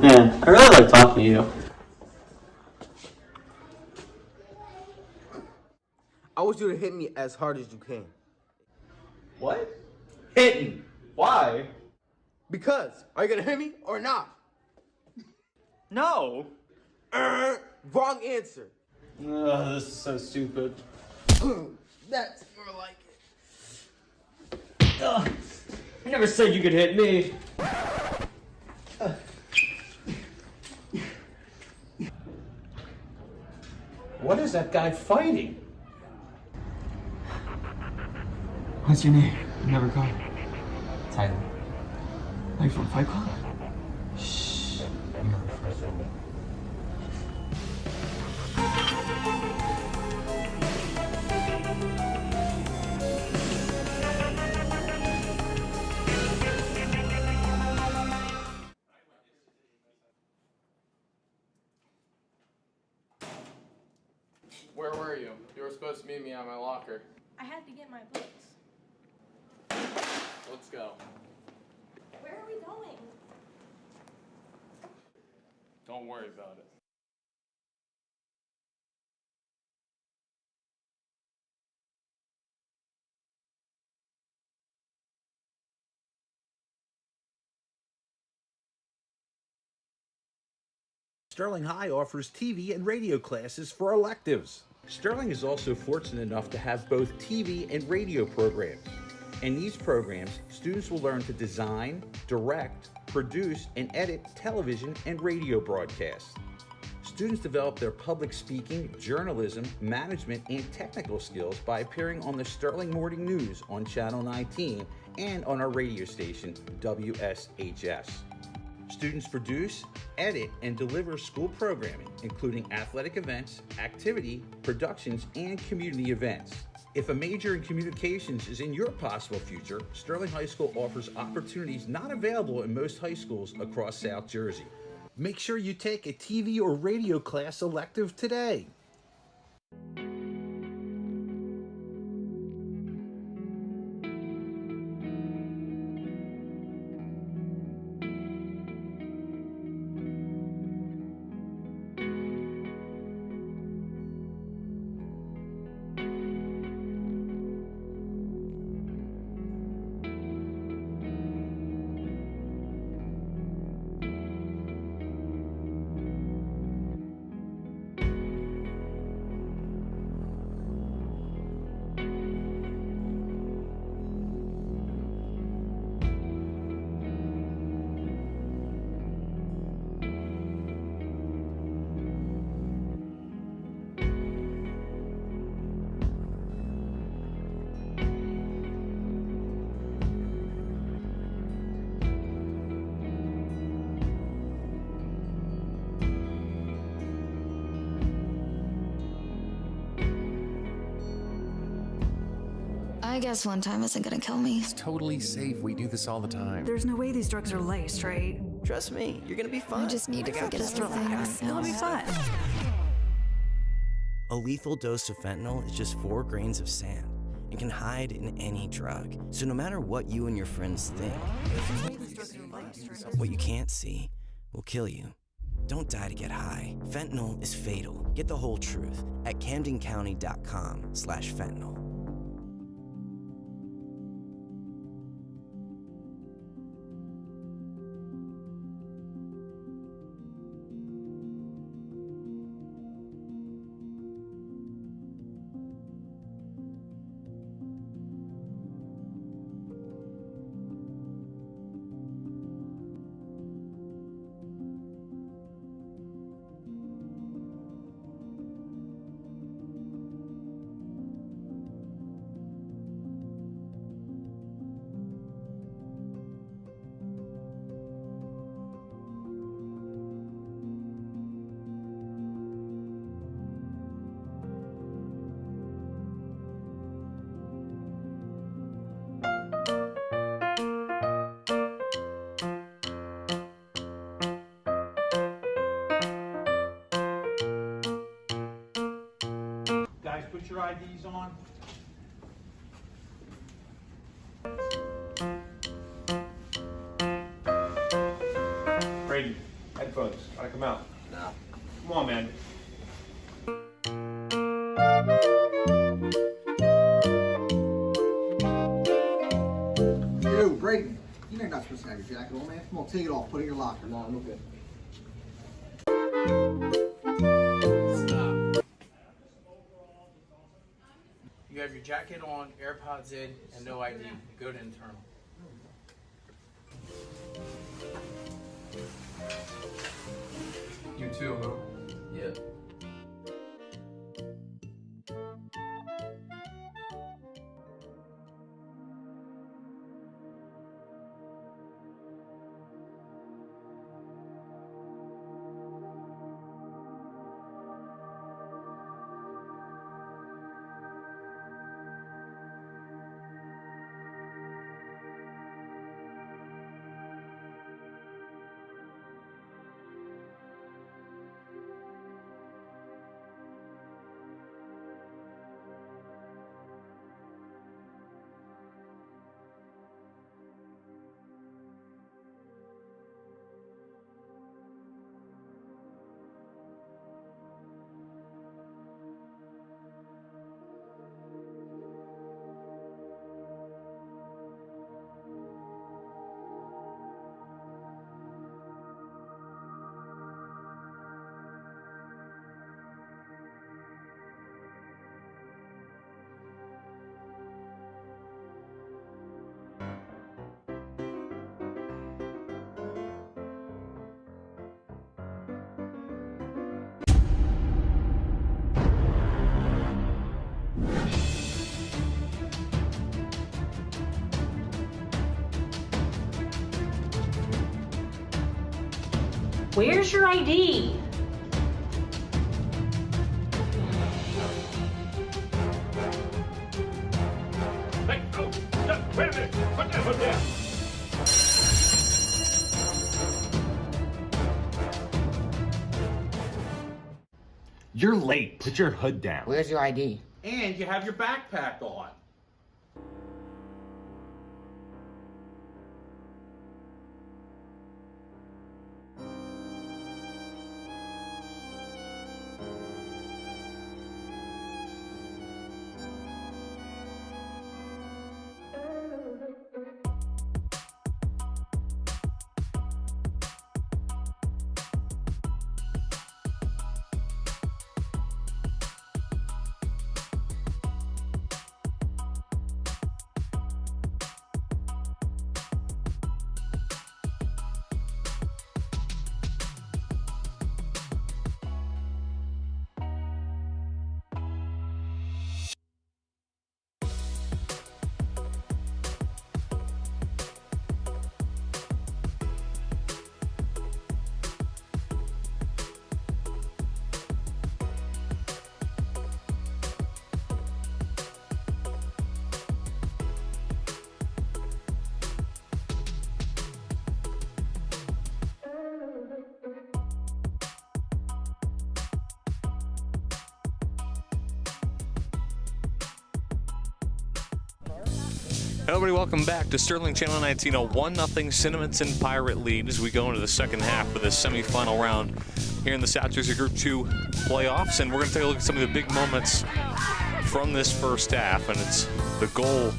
Man, I really like talking to you. I want you to hit me as hard as you can. What? Hitting. Why? Because. Are you gonna hit me or not? No. Wrong answer. This is so stupid. That's more like it. I never said you could hit me. What is that guy fighting? What's your name? You never called. Tyler. Are you from Fight Club? Shh. You're the first one. Where were you? You were supposed to meet me at my locker. I had to get my books. Let's go. Where are we going? Don't worry about it. Sterling High offers TV and radio classes for electives. Sterling is also fortunate enough to have both TV and radio programs. In these programs, students will learn to design, direct, produce, and edit television and radio broadcasts. Students develop their public speaking, journalism, management, and technical skills by appearing on the Sterling Morning News on Channel 19 and on our radio station, WSHS. Students produce, edit, and deliver school programming, including athletic events, activity, productions, and community events. If a major in communications is in your possible future, Sterling High School offers opportunities not available in most high schools across South Jersey. Make sure you take a TV or radio class elective today. I guess one time isn't gonna kill me. It's totally safe. We do this all the time. There's no way these drugs are laced, right? Trust me, you're gonna be fine. I just need to forget everything. It'll be fun. A lethal dose of fentanyl is just 4 grains of sand and can hide in any drug. So no matter what you and your friends think, what you can't see will kill you. Don't die to get high. Fentanyl is fatal. Get the whole truth at CamdenCounty.com/fentanyl. Guys, put your IDs on. Brady, headphones. Gotta come out. No. Come on, man. You know you're not supposed to have your jacket on, man. Come on, take it off. Put it in your locker. No, I'm okay. Stop. You have your jacket on, AirPods in, and no ID. Go to internal. You too, huh? Yep. Where's your ID? Hey, oh, stop, wait a minute. Put that hood down. You're late. Put your hood down. Where's your ID? And you have your backpack on. Hello, everybody. Welcome back to Sterling Channel 19. A 1-0 Cinnaminson Pirate lead as we go into the second half of the semifinal round here in the South Jersey Group 2 playoffs. And we're going to take a look at some of the big moments from this first half. And it's the goal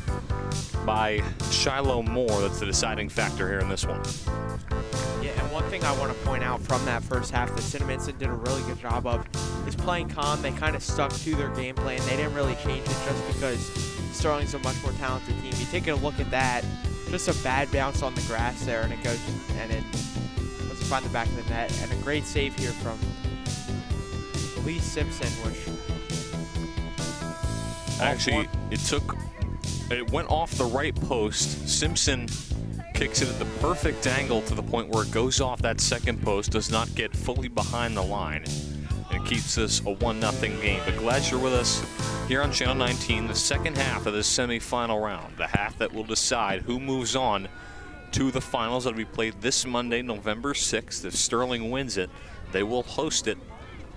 by Shiloh Moore that's the deciding factor here in this one. Yeah, and one thing I want to point out from that first half that Cinnaminson did a really good job of is playing calm. They kind of stuck to their game plan. They didn't really change it just because Sterling's a much more talented team. You take a look at that, just a bad bounce on the grass there, and it goes and it doesn't find the back of the net. And a great save here from Lee Simpson, which actually it went off the right post. Simpson kicks it at the perfect angle to the point where it goes off that second post, does not get fully behind the line, and keeps this a 1-0 game. But glad you're with us here on Channel 19, the second half of this semifinal round, the half that will decide who moves on to the finals that will be played this Monday, November 6th. If Sterling wins it, they will host it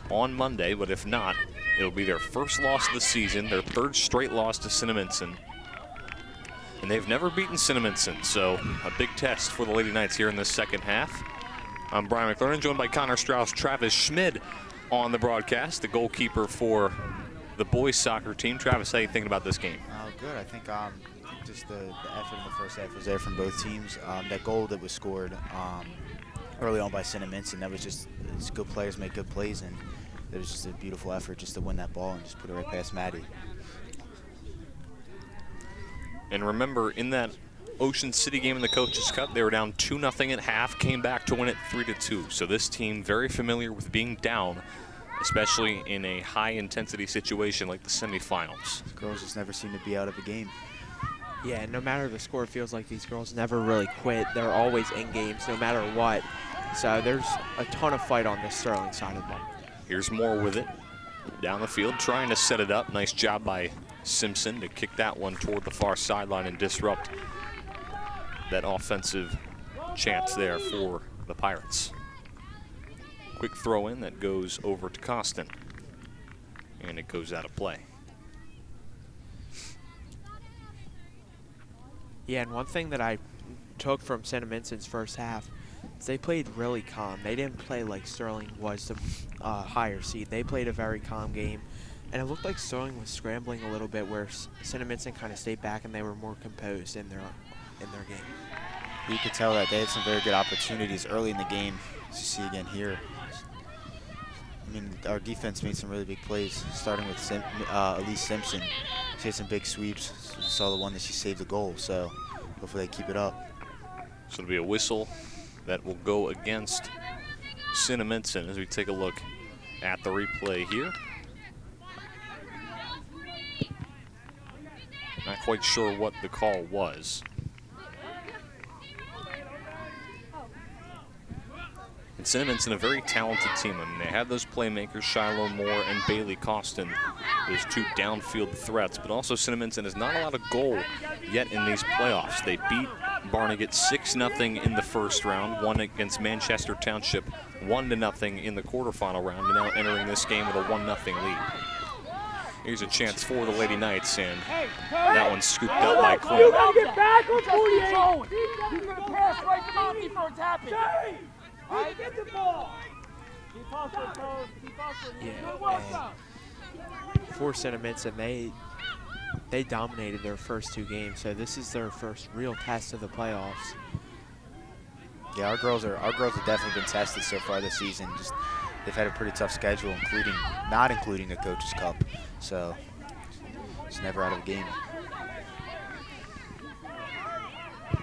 on Monday, but if not, it'll be their first loss of the season, their third straight loss to Cinnaminson. And they've never beaten Cinnaminson, so a big test for the Lady Knights here in this second half. I'm Brian McLernan, joined by Connor Strauss, Travis Schmid on the broadcast, the goalkeeper for the boys soccer team. Travis, how are you thinking about this game? Good. I think just the effort in the first half was there from both teams. That goal that was scored early on by Cinnaminson, that was just good players make good plays, and it was just a beautiful effort just to win that ball and just put it right past Maddie. And remember, in that Ocean City game in the Coaches Cup, they were down 2-0 at half, came back to win it 3-2. So this team very familiar with being down, especially in a high-intensity situation like the semifinals. These girls just never seem to be out of a game. Yeah, no matter the score, it feels like these girls never really quit. They're always in games, no matter what. So there's a ton of fight on this Sterling side of the ball. Here's Moore with it. Down the field, trying to set it up. Nice job by Simpson to kick that one toward the far sideline and disrupt that offensive chance there for the Pirates. Quick throw in that goes over to Costin. And it goes out of play. Yeah, and one thing that I took from Cinnaminson's first half is they played really calm. They didn't play like Sterling was the higher seed. They played a very calm game, and it looked like Sterling was scrambling a little bit, where Cinnaminson kind of stayed back and they were more composed in their game. You could tell that they had some very good opportunities early in the game, as you see again here. I mean, our defense made some really big plays, starting with Elise Simpson. She had some big sweeps. You saw the one that she saved the goal, so hopefully they keep it up. So it'll be a whistle that will go against Cinnaminson as we take a look at the replay here. Not quite sure what the call was. And Cinnaminson, a very talented team. I mean, they have those playmakers, Shiloh Moore and Bailey Costin, those two downfield threats, but also Cinnaminson has not allowed a goal yet in these playoffs. They beat Barnegat 6-0 in the first round, won against Manchester Township 1-0 in the quarterfinal round, and now entering this game with a 1-0 lead. Here's a chance for the Lady Knights, and that one's scooped up by Quinn. You gotta get back on 48. He's gonna pass right to Monty for a tap-in. All right, get the ball. Keep hustling, coach. Keep hustling. Good work, For Cinnaminson, they dominated their first two games, so this is their first real test of the playoffs. Yeah, our girls have definitely been tested so far this season. Just they've had a pretty tough schedule, not including the Coaches Cup, so it's never out of a game.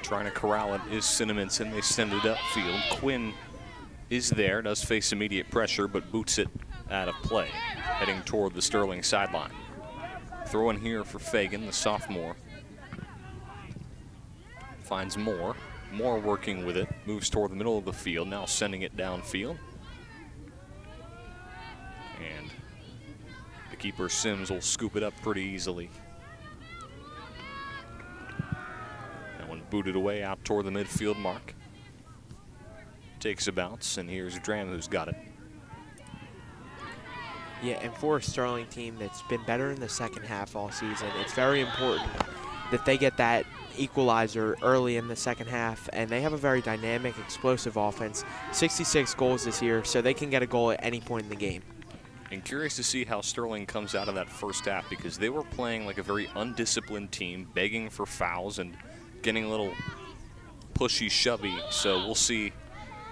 Trying to corral it is Cinnaminson. They send it upfield. Quinn is there, does face immediate pressure, but boots it out of play, heading toward the Sterling sideline. Throw in here for Fagan, the sophomore. Finds Moore. Moore working with it, moves toward the middle of the field, now sending it downfield. And the keeper, Sims, will scoop it up pretty easily. That one booted away out toward the midfield mark. Takes a bounce, and here's Dram who's got it. Yeah, and for a Sterling team that's been better in the second half all season, it's very important that they get that equalizer early in the second half, and they have a very dynamic, explosive offense. 66 goals this year, so they can get a goal at any point in the game. And curious to see how Sterling comes out of that first half, because they were playing like a very undisciplined team, begging for fouls and getting a little pushy, shovey. So we'll see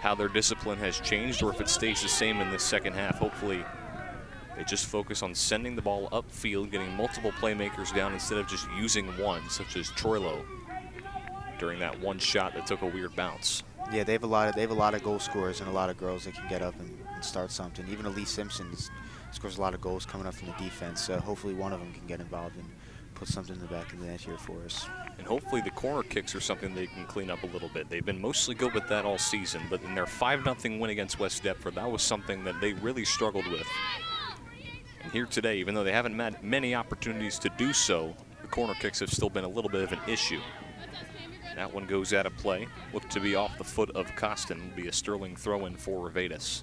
how their discipline has changed, or if it stays the same in this second half. Hopefully they just focus on sending the ball upfield, getting multiple playmakers down instead of just using one, such as Troilo during that one shot that took a weird bounce. Yeah, they have a lot of goal scorers and a lot of girls that can get up and start something. Even Elise Simpson scores a lot of goals coming up from the defense, so hopefully one of them can get involved and put something in the back of the net here for us. And hopefully the corner kicks are something they can clean up a little bit. They've been mostly good with that all season, but in their 5-0 win against West Deptford, that was something that they really struggled with. And here today, even though they haven't had many opportunities to do so, the corner kicks have still been a little bit of an issue. That one goes out of play. Looked to be off the foot of Costin. Will be a Sterling throw-in for Revatus.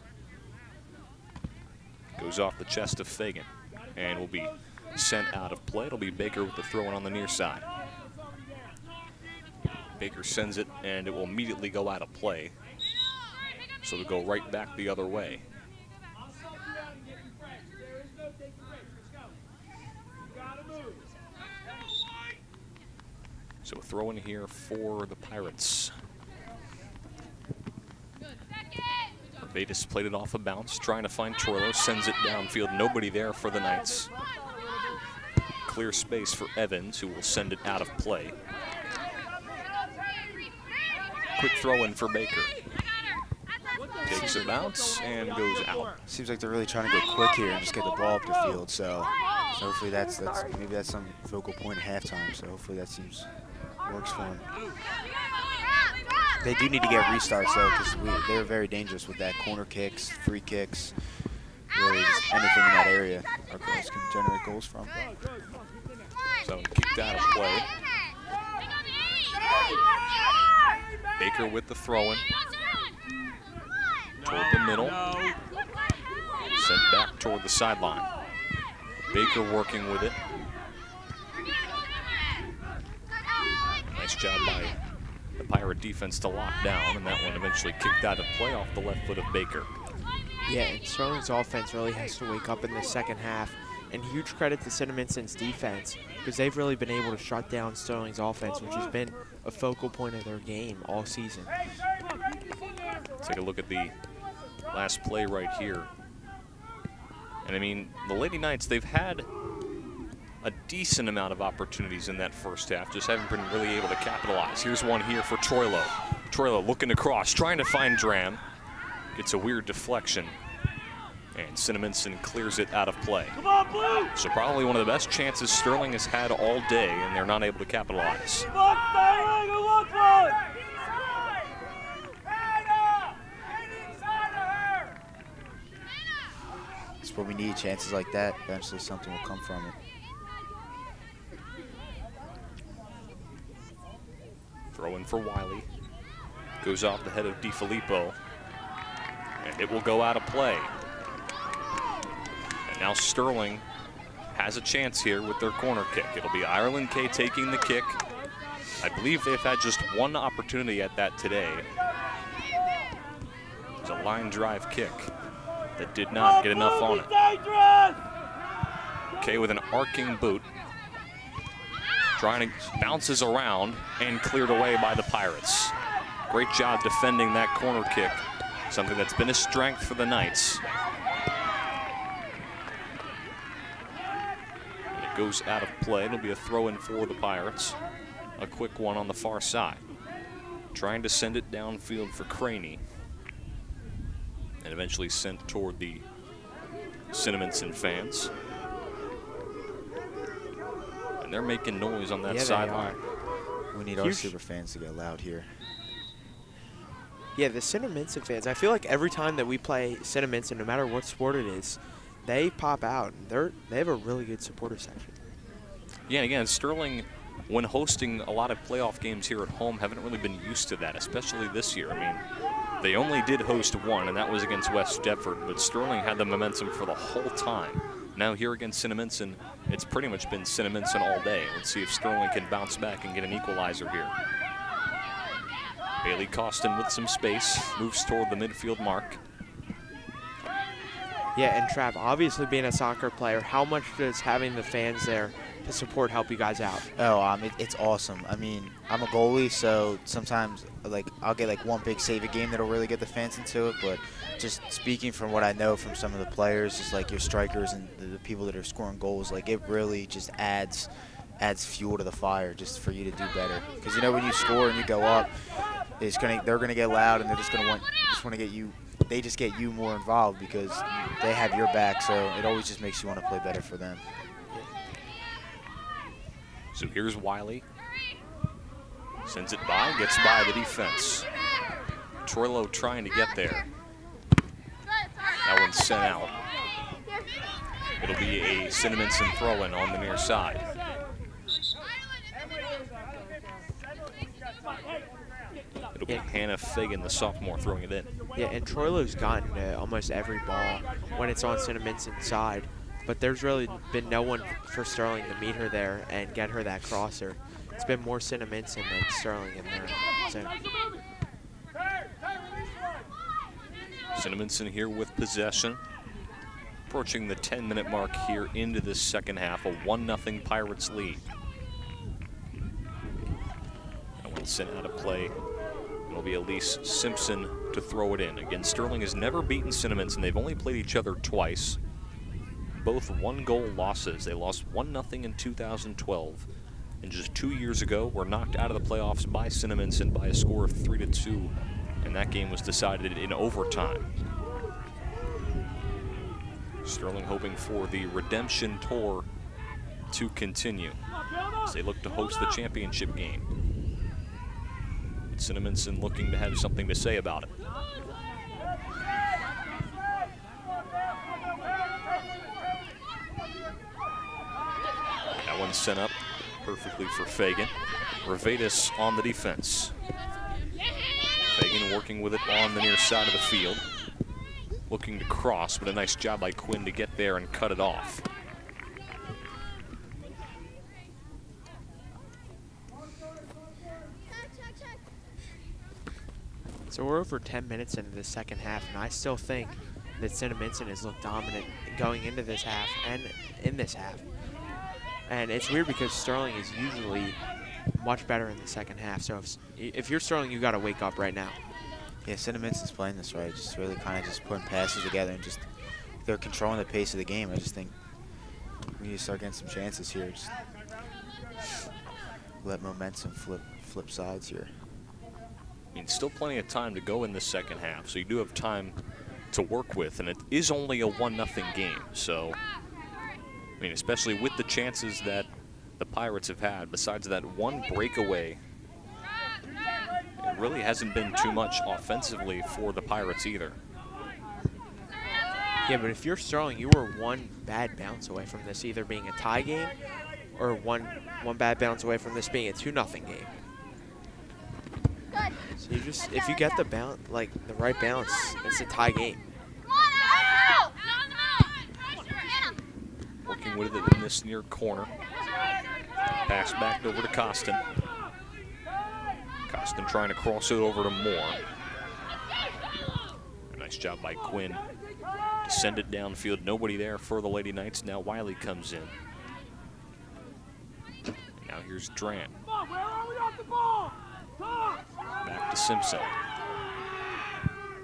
Goes off the chest of Fagan and will be sent out of play. It'll be Baker with the throw-in on the near side. Baker sends it, and it will immediately go out of play. So it'll go right back the other way. So a throw in here for the Pirates. Vedas played it off a bounce, trying to find Troilo, sends it downfield. Nobody there for the Knights. Clear space for Evans, who will send it out of play. Quick throw in for Baker. Takes a bounce and goes out. Seems like they're really trying to go quick here and just get the ball up the field. So hopefully that's maybe that's some focal point at halftime. So hopefully that works for them. They do need to get restarts though, because they're very dangerous with that corner kicks, free kicks, really just anything in that area our girls can generate goals from. So kicked out of play. Baker with the throw-in. Toward the middle. Sent back toward the sideline. Baker working with it. Nice job by the Pirate defense to lock down, and that one eventually kicked out of play off the left foot of Baker. Yeah, and Sterling's offense really has to wake up in the second half. And huge credit to Cinnaminson defense, because they've really been able to shut down Sterling's offense, which has been a focal point of their game all season. Take a look at the last play right here. And I mean, the Lady Knights, they've had a decent amount of opportunities in that first half, just haven't been really able to capitalize. Here's one here for Troilo. Troilo looking to cross, trying to find Dram. Gets a weird deflection. And Cinnaminson clears it out of play. So probably one of the best chances Sterling has had all day, and they're not able to capitalize. That's what we need, chances like that. Eventually something will come from it. Throw in for Wiley. Goes off the head of DiFilippo. And it will go out of play. And now Sterling has a chance here with their corner kick. It'll be Ireland K taking the kick. I believe they've had just one opportunity at that today. It's a line drive kick that did not get enough on it. K with an arcing boot. Trying to bounces around and cleared away by the Pirates. Great job defending that corner kick. Something that's been a strength for the Knights. And it goes out of play. It'll be a throw in for the Pirates. A quick one on the far side. Trying to send it downfield for Craney. And eventually sent toward the Cinnaminson fans. And they're making noise on that sideline. We need our super fans to get loud here. Yeah, the Cinnaminson fans, I feel like every time that we play Cinnaminson, no matter what sport it is, they pop out. They have a really good supporter section. Yeah, again, Sterling, when hosting a lot of playoff games here at home, haven't really been used to that, especially this year. I mean, they only did host one, and that was against West Deptford, but Sterling had the momentum for the whole time. Now here against Cinnaminson, it's pretty much been Cinnaminson all day. Let's see if Sterling can bounce back and get an equalizer here. Bailey Costin with some space, moves toward the midfield mark. Yeah, and Trav, obviously being a soccer player, how much does having the fans there to support help you guys out? Oh, it's awesome. I mean, I'm a goalie, so sometimes I'll get one big save a game that'll really get the fans into it. But just speaking from what I know from some of the players, just like your strikers and the people that are scoring goals, it really just adds fuel to the fire just for you to do better. Because when you score and you go up, they're gonna get loud and they're just want to get you. They just get you more involved because they have your back. So it always just makes you want to play better for them. So here's Wiley. Sends it by, gets by the defense. Troilo trying to get there. That one's sent out. It'll be a Cinnaminson throw-in on the near side. It'll be Hannah Fagan, the sophomore, throwing it in. Yeah, and Troilo's gotten almost every ball when it's on Cinnaminson side. But there's really been no one for Sterling to meet her there and get her that crosser. It's been more Cinnaminson than Sterling in there. So. Cinnaminson here with possession. Approaching the 10-minute mark here into this second half, a 1-0 Pirates lead. sent out of play. It'll be Elise Simpson to throw it in. Again, Sterling has never beaten Cinnaminson. They've only played each other twice. Both 1-goal losses. They lost 1-0 in 2012. And just 2 years ago, were knocked out of the playoffs by Cinnaminson by a score of 3-2. And that game was decided in overtime. Sterling hoping for the redemption tour to continue as they look to host the championship game. Cinnaminson looking to have something to say about it. That one sent up perfectly for Fagan. Revetis on the defense. Fagan working with it on the near side of the field. Looking to cross, but a nice job by Quinn to get there and cut it off. So we're over 10 minutes into the second half, and I still think that Cinnaminson has looked dominant going into this half and in this half. And it's weird because Sterling is usually much better in the second half. So if you're Sterling, you got to wake up right now. Yeah, Cinnaminson playing this right, just really kind of just putting passes together and just they're controlling the pace of the game. I just think we need to start getting some chances here. Just let momentum flip sides here. I mean, still plenty of time to go in the second half, so you do have time to work with, and it is only a 1-0 game. So, I mean, especially with the chances that the Pirates have had, besides that one breakaway, it really hasn't been too much offensively for the Pirates either. Yeah, but if you're Sterling, you were one bad bounce away from this either being a tie game or one bad bounce away from this being a 2-0 game. So you just, if you get the right balance, it's a tie game. Working with it in this near corner. Pass back over to Costin. Costin trying to cross it over to Moore. A nice job by Quinn to send it downfield. Nobody there for the Lady Knights. Now Wiley comes in. And now here's Dram. Back to Simpson.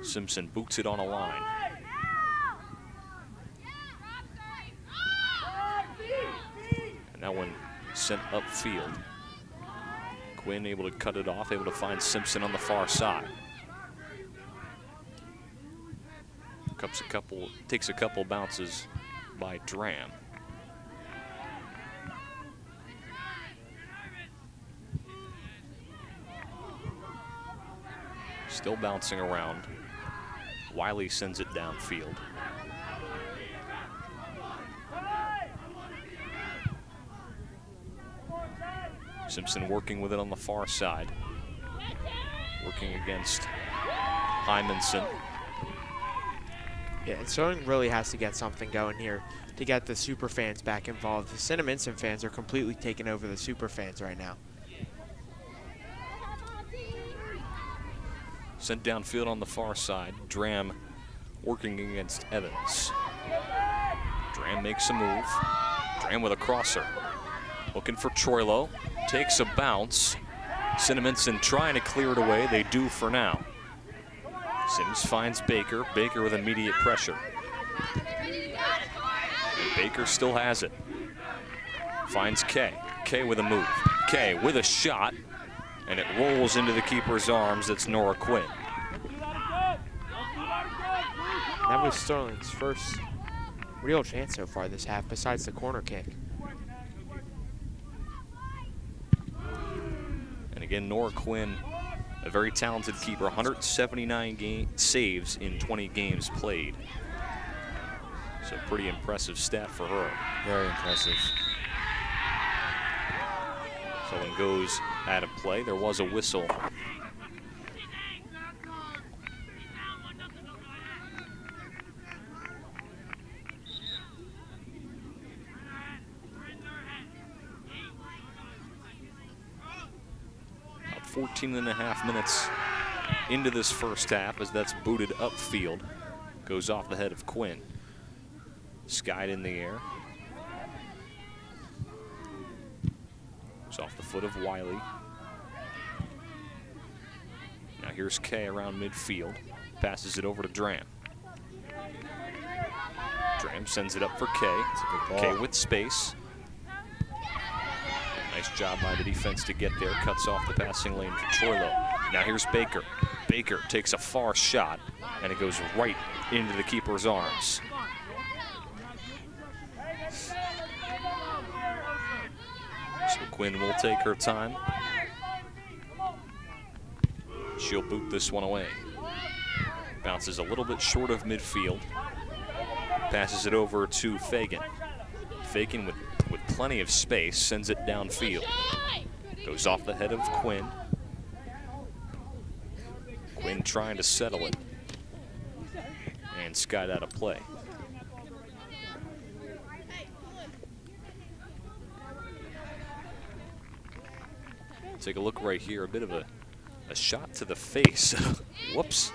Simpson boots it on a line. And that one sent upfield. Quinn able to cut it off, able to find Simpson on the far side. Takes a couple bounces by Dram. Still bouncing around. Wiley sends it downfield. Simpson working with it on the far side. Working against Hymanson. Yeah, and Sterling really has to get something going here to get the super fans back involved. The Cinnaminson fans are completely taking over the super fans right now. Sent downfield on the far side. Dram working against Evans. Dram makes a move. Dram with a crosser. Looking for Troilo. Takes a bounce. Cinnaminson trying to clear it away. They do for now. Sims finds Baker. Baker with immediate pressure. And Baker still has it. Finds Kay. Kay with a move. Kay with a shot. And it rolls into the keeper's arms. That's Nora Quinn. That was Sterling's first real chance so far this half, besides the corner kick. And again, Nora Quinn, a very talented keeper, 179 saves in 20 games played. So pretty impressive stat for her. Very impressive. So one goes out of play. There was a whistle. About 14.5 minutes into this first half as that's booted upfield. Goes off the head of Quinn. Skied in the air. It's off the foot of Wiley. Now here's Kay around midfield. Passes it over to Dram. Dram sends it up for Kay. Kay with space. Nice job by the defense to get there. Cuts off the passing lane for Troilo. Now here's Baker. Baker takes a far shot, and it goes right into the keeper's arms. So Quinn will take her time. She'll boot this one away. Bounces a little bit short of midfield. Passes it over to Fagan. Fagan with plenty of space, sends it downfield. Goes off the head of Quinn. Quinn trying to settle it. And skied out of play. Take a look right here, a bit of a shot to the face. Whoops.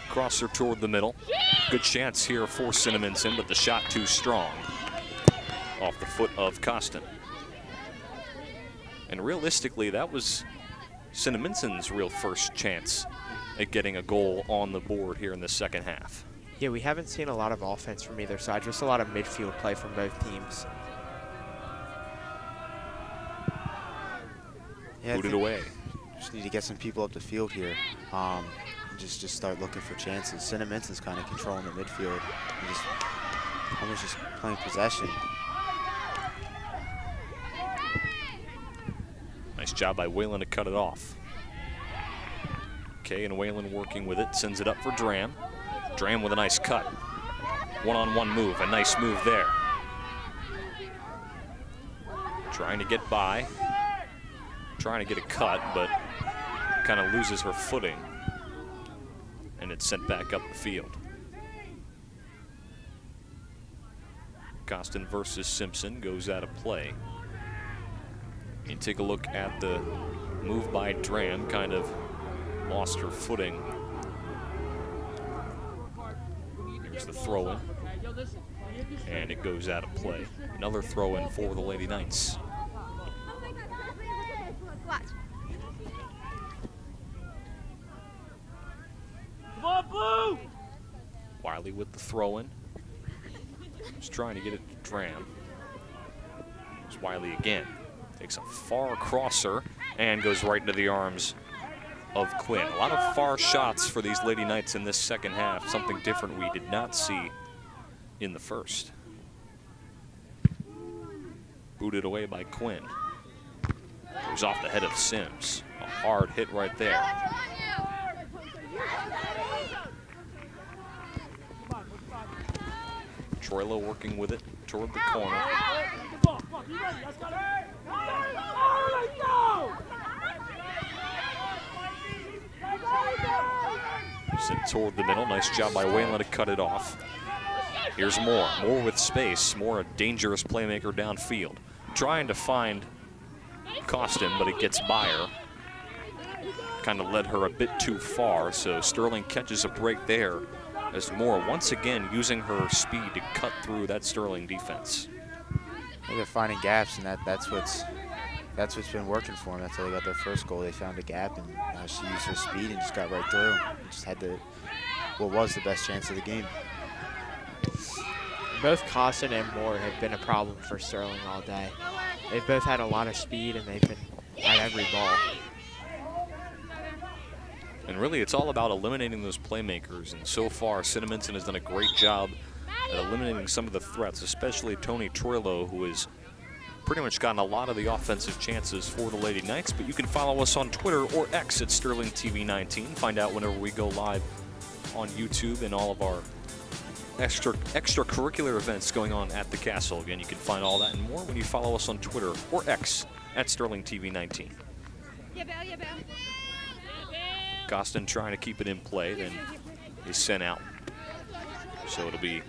Crosser toward the middle. Good chance here for Cinnaminson, but the shot too strong. Off the foot of Costin. And realistically, that was Cinnaminson's real first chance at getting a goal on the board here in the second half. Yeah, we haven't seen a lot of offense from either side, just a lot of midfield play from both teams. Yeah, Put it away. Just need to get some people up the field here. Just start looking for chances. Cinnaminson's kind of controlling the midfield. And almost just playing possession. Nice job by Whalen to cut it off. Kay and Whalen working with it, sends it up for Dram. Dram with a nice cut. One-on-one move, a nice move there. Trying to get by. Trying to get a cut, but kind of loses her footing. And it's sent back up the field. Costin versus Simpson goes out of play. You take a look at the move by Dram, kind of lost her footing. Here's the throw-in. And it goes out of play. Another throw-in for the Lady Knights. Come on, Blue! Wiley with the throw-in. Just trying to get it to Dram. There's Wiley again. Takes a far crosser and goes right into the arms of Quinn. A lot of far shots for these Lady Knights in this second half. Something different we did not see in the first. Booted away by Quinn. Goes off the head of Sims. A hard hit right there. Troilo working with it toward the corner. Sent toward the middle. Nice job by Whalen to cut it off. Here's Moore. Moore with space. Moore, a dangerous playmaker downfield. Trying to find Costin, but it gets by her. Kind of led her a bit too far, so Sterling catches a break there as Moore once again using her speed to cut through that Sterling defense. They're finding gaps, and that's what's been working for them. That's how they got their first goal. They found a gap, and she used her speed and just got right through. And just had what was the best chance of the game. Both Costin and Moore have been a problem for Sterling all day. They've both had a lot of speed, and they've been at every ball. And really, it's all about eliminating those playmakers. And so far, Cinnaminson has done a great job at eliminating some of the threats, especially Tony Troilo, who has pretty much gotten a lot of the offensive chances for the Lady Knights. But you can follow us on Twitter or X at SterlingTV19. Find out whenever we go live on YouTube and all of our extracurricular events going on at the Castle. Again, you can find all that and more when you follow us on Twitter or X at SterlingTV19. Costin trying to keep it in play, then is sent out. So it'll be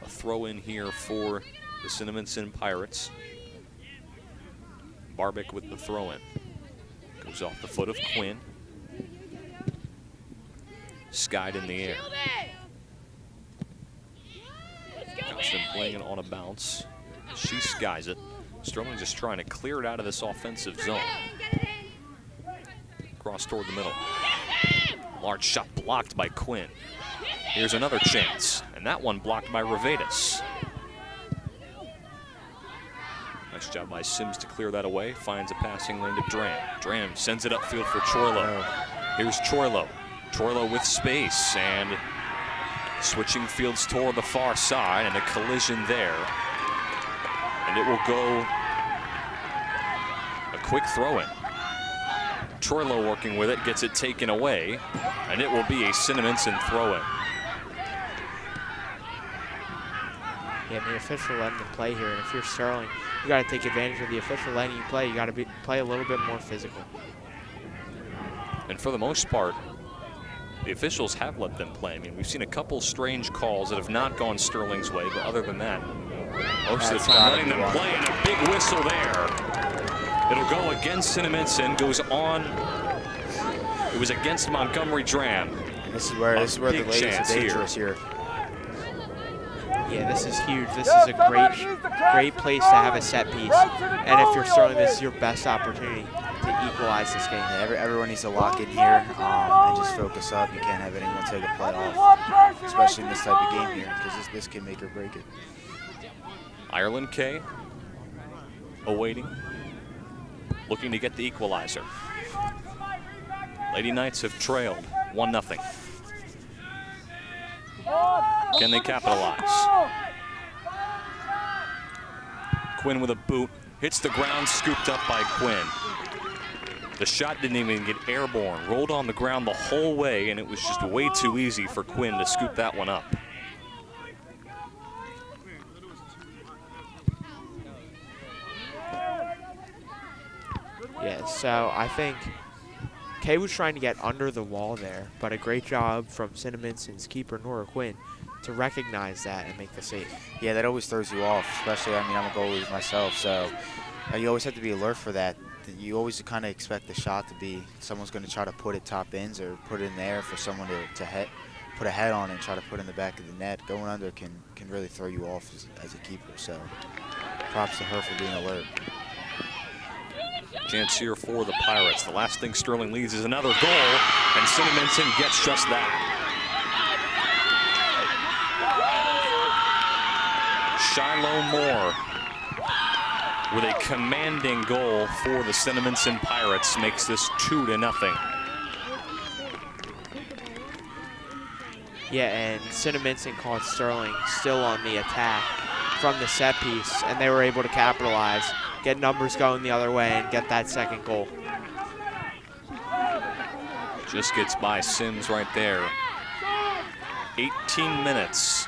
a throw in here for the Cinnaminson Pirates. Barbic with the throw in. Goes off the foot of Quinn. Skied in the air. Costin playing it on a bounce. She skies it. Sterling just trying to clear it out of this offensive zone. Cross toward the middle. Large shot blocked by Quinn. Here's another chance, and that one blocked by Revedas. Nice job by Sims to clear that away. Finds a passing lane to Dram. Dram sends it upfield for Troilo. Here's Troilo. Troilo with space and switching fields toward the far side, and a collision there. And it will go a quick throw-in. Troilo working with it, gets it taken away, and it will be a Cinnaminson throw-in. Yeah, the official letting them play here, and if you're Sterling, you got to take advantage of the official letting you play. You got to play a little bit more physical. And for the most part, the officials have let them play. I mean, we've seen a couple strange calls that have not gone Sterling's way, but other than that, most of the time letting them play, and a big whistle there. It'll go against Cinnaminson, goes on. It was against Montgomery Dram. And this is where the ladies are dangerous here. Yeah, this is huge. This is a great place to have a set piece. And if you're Sterling, this is your best opportunity to equalize this game. Yeah, everyone needs to lock in here and just focus up. You can't have anyone take a play off, especially in this type of game here, because this can make or break it. Ireland K awaiting, looking to get the equalizer. Lady Knights have trailed 1-0. Can they capitalize? Quinn with a boot, hits the ground, scooped up by Quinn. The shot didn't even get airborne, rolled on the ground the whole way, and it was just way too easy for Quinn to scoop that one up. Yeah, so I think Kay was trying to get under the wall there, but a great job from Cinnaminson's keeper, Nora Quinn, to recognize that and make the save. Yeah, that always throws you off, especially, I mean, I'm a goalie myself, so you always have to be alert for that. You always kind of expect the shot to be someone's going to try to put it top ends or put it in there for someone to put a head on and try to put it in the back of the net. Going under can really throw you off as a keeper, so props to her for being alert. Chance here for the Pirates. The last thing Sterling leads is another goal, and Cinnaminson gets just that. Shiloh Moore with a commanding goal for the Cinnaminson Pirates makes this 2-0. Yeah, and Cinnaminson caught Sterling still on the attack from the set piece, and they were able to capitalize, get numbers going the other way, and get that second goal. Just gets by Sims right there. 18 minutes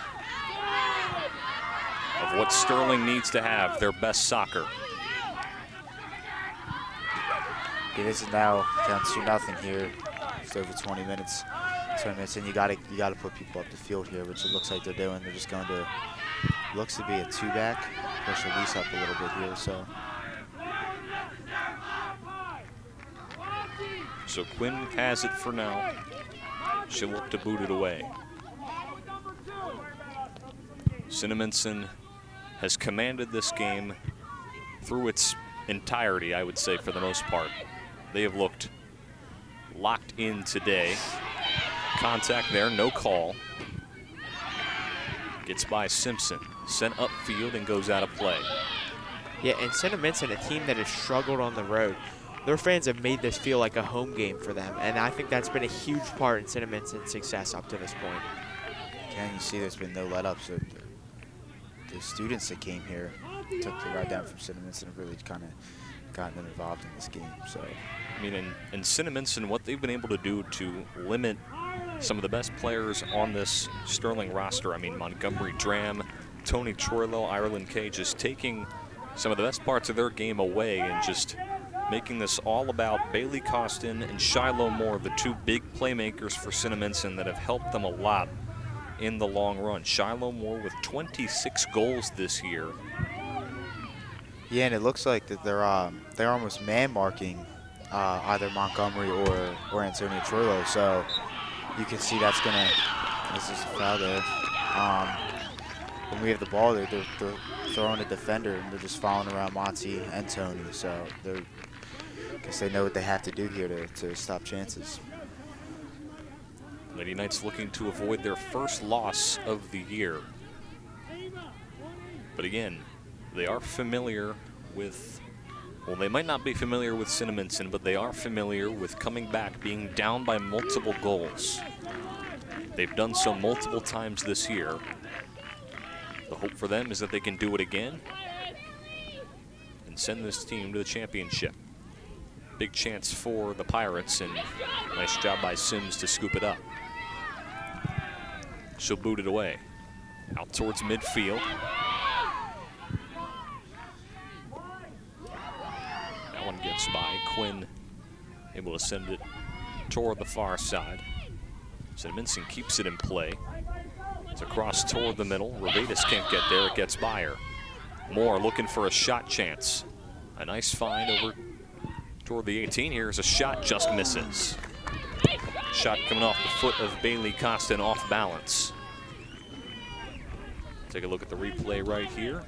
of what Sterling needs to have their best soccer. It is now down 2-0 here. It's over 20 minutes. And you gotta put people up the field here, which it looks like they're doing. They're just going to, looks to be a 2-back. Push Elise up a little bit here, so. So Quinn has it for now. She'll look to boot it away. Cinnaminson has commanded this game through its entirety, I would say, for the most part. They have looked locked in today. Contact there, no call. Gets by Simpson, sent upfield and goes out of play. Yeah, and Cinnaminson, a team that has struggled on the road, their fans have made this feel like a home game for them, and I think that's been a huge part in Cinnaminson's success up to this point. Can you see there's been no let-ups? The students that came here took the ride down from Cinnaminson and really kind of gotten them involved in this game. So, I mean, in Cinnaminson, what they've been able to do to limit some of the best players on this Sterling roster, I mean, Montgomery Dram, Tony Troilo, Ireland K, just taking some of the best parts of their game away and just making this all about Bailey Costin and Shiloh Moore, the two big playmakers for Cinnaminson that have helped them a lot in the long run. Shiloh Moore with 26 goals this year. Yeah, and it looks like that they're almost man-marking either Montgomery or Antonio Troilo, so you can see that's gonna, this is a foul there. when we have the ball, they're throwing a defender and they're just following around Monty and Tony. So I guess they know what they have to do here to stop chances. Lady Knights looking to avoid their first loss of the year. But again, they are familiar with, well, they might not be familiar with Cinnaminson, but they are familiar with coming back, being down by multiple goals. They've done so multiple times this year. The hope for them is that they can do it again and send this team to the championship. Big chance for the Pirates, and nice job by Sims to scoop it up. She'll boot it away. Out towards midfield. That one gets by. Quinn able to send it toward the far side. Cinnaminson keeps it in play. It's across toward the middle. Revetas can't get there. It gets by her. Moore looking for a shot chance. A nice find over toward the 18. Here's a shot, just misses. Shot coming off the foot of Bailey Costin, off balance. Take a look at the replay right here.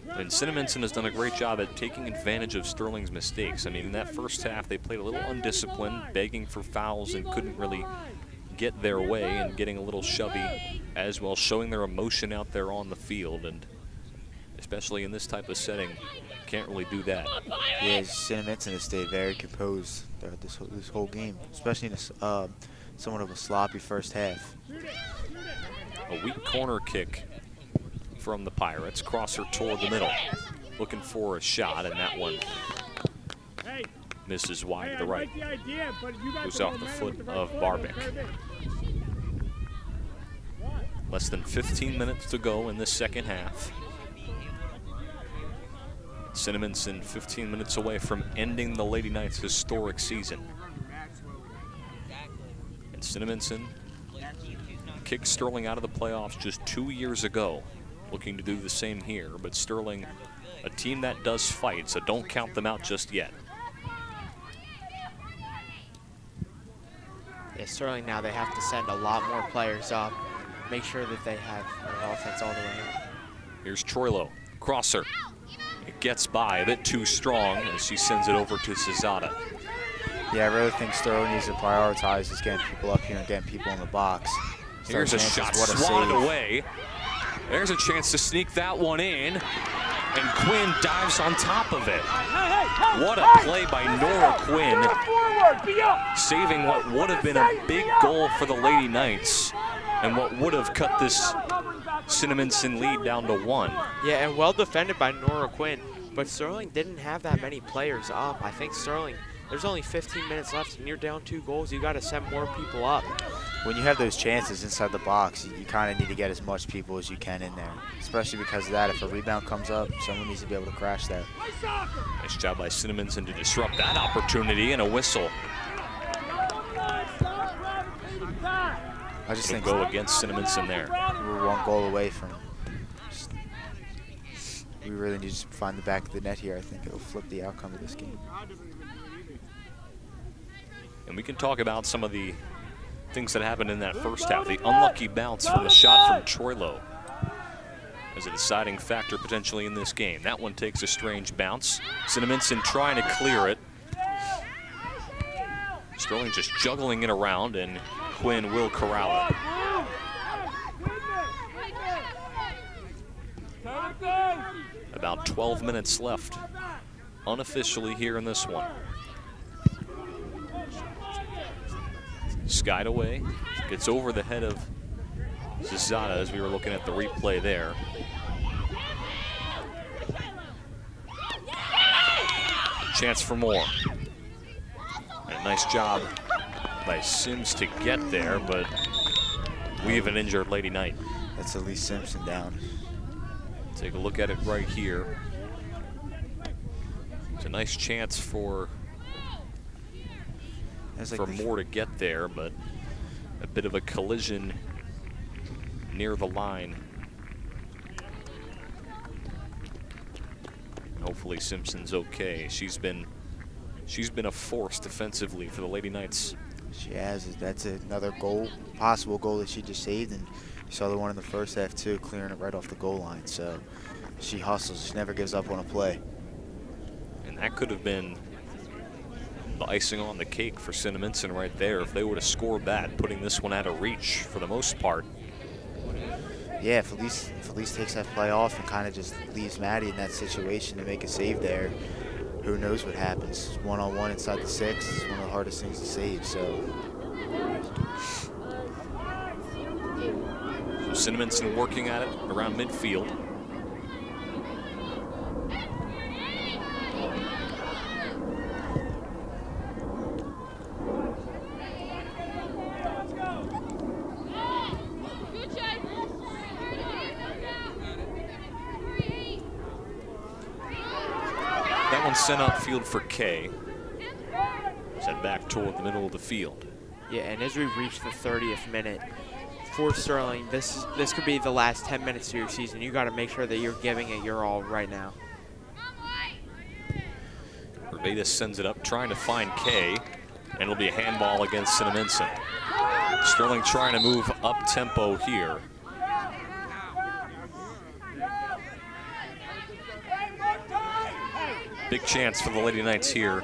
And Cinnaminson has done a great job at taking advantage of Sterling's mistakes. I mean, in that first half, they played a little undisciplined, begging for fouls and couldn't really get their way, and getting a little shovey as well, showing their emotion out there on the field. And especially in this type of setting, can't really do that. Yeah, Cinnaminson has stayed very composed throughout this whole game, especially in somewhat of a sloppy first half. A weak corner kick from the Pirates. Crosser toward the middle. Looking for a shot, and that one misses wide to the right. Goes off the foot of Barbic. Less than 15 minutes to go in this second half. Cinnaminson 15 minutes away from ending the Lady Knights' historic season. And Cinnaminson kicked Sterling out of the playoffs just 2 years ago. Looking to do the same here, but Sterling, a team that does fight, so don't count them out just yet. Yeah, Sterling now, they have to send a lot more players up, make sure that they have their offense all the way up. Here's Troilo, crosser. It gets by, a bit too strong as she sends it over to Cesada. Yeah, I really think Sterling needs to prioritize is getting people up here and getting people in the box. Here's a shot, swatted away. There's a chance to sneak that one in, and Quinn dives on top of it. What a play by Nora Quinn, saving what would have been a big goal for the Lady Knights, and what would have cut this Cinnaminson lead down to 1. Yeah, and well defended by Nora Quinn, but Sterling didn't have that many players up. I think Sterling, there's only 15 minutes left and you're down 2 goals. You got to send more people up. When you have those chances inside the box, you kind of need to get as much people as you can in there, especially because of that. If a rebound comes up, someone needs to be able to crash that. Nice job by Cinnaminson to disrupt that opportunity, and a whistle. I just think go against Cinnaminson there. We're 1 goal away from. We really need to find the back of the net here. I think it'll flip the outcome of this game. And we can talk about some of the things that happened in that first half. The unlucky bounce from the shot from Troilo as a deciding factor potentially in this game. That one takes a strange bounce. Cinnaminson trying to clear it. Sterling just juggling it around, and Quinn will corral it. About 12 minutes left unofficially here in this one. Skied away, gets over the head of Cesada as we were looking at the replay there. Chance for more. And a nice job by Sims to get there, but we have an injured Lady Knight. That's Elise Simpson down. Take a look at it right here. It's a nice chance for Moore to get there, but a bit of a collision near the line. Hopefully Simpson's okay. She's been a force defensively for the Lady Knights She has. That's another goal, possible goal that she just saved, and you saw the one in the first half too, clearing it right off the goal line. So she hustles. She never gives up on a play. And that could have been the icing on the cake for Cinnaminson right there if they would have scored that, putting this one out of reach for the most part. Yeah, if Elise takes that play off and kind of just leaves Maddie in that situation to make a save there, who knows what happens. One-on-one inside the 6 is one of the hardest things to save. So Cinnaminson working at it around midfield. That one sent upfield for Kay. Sent back toward the middle of the field. Yeah, and as we reach the 30th minute, for Sterling, this could be the last 10 minutes of your season. You got to make sure that you're giving it your all right now. Barbados sends it up, trying to find Kay, and it'll be a handball against Cinnaminson. Sterling trying to move up tempo here. Big chance for the Lady Knights here.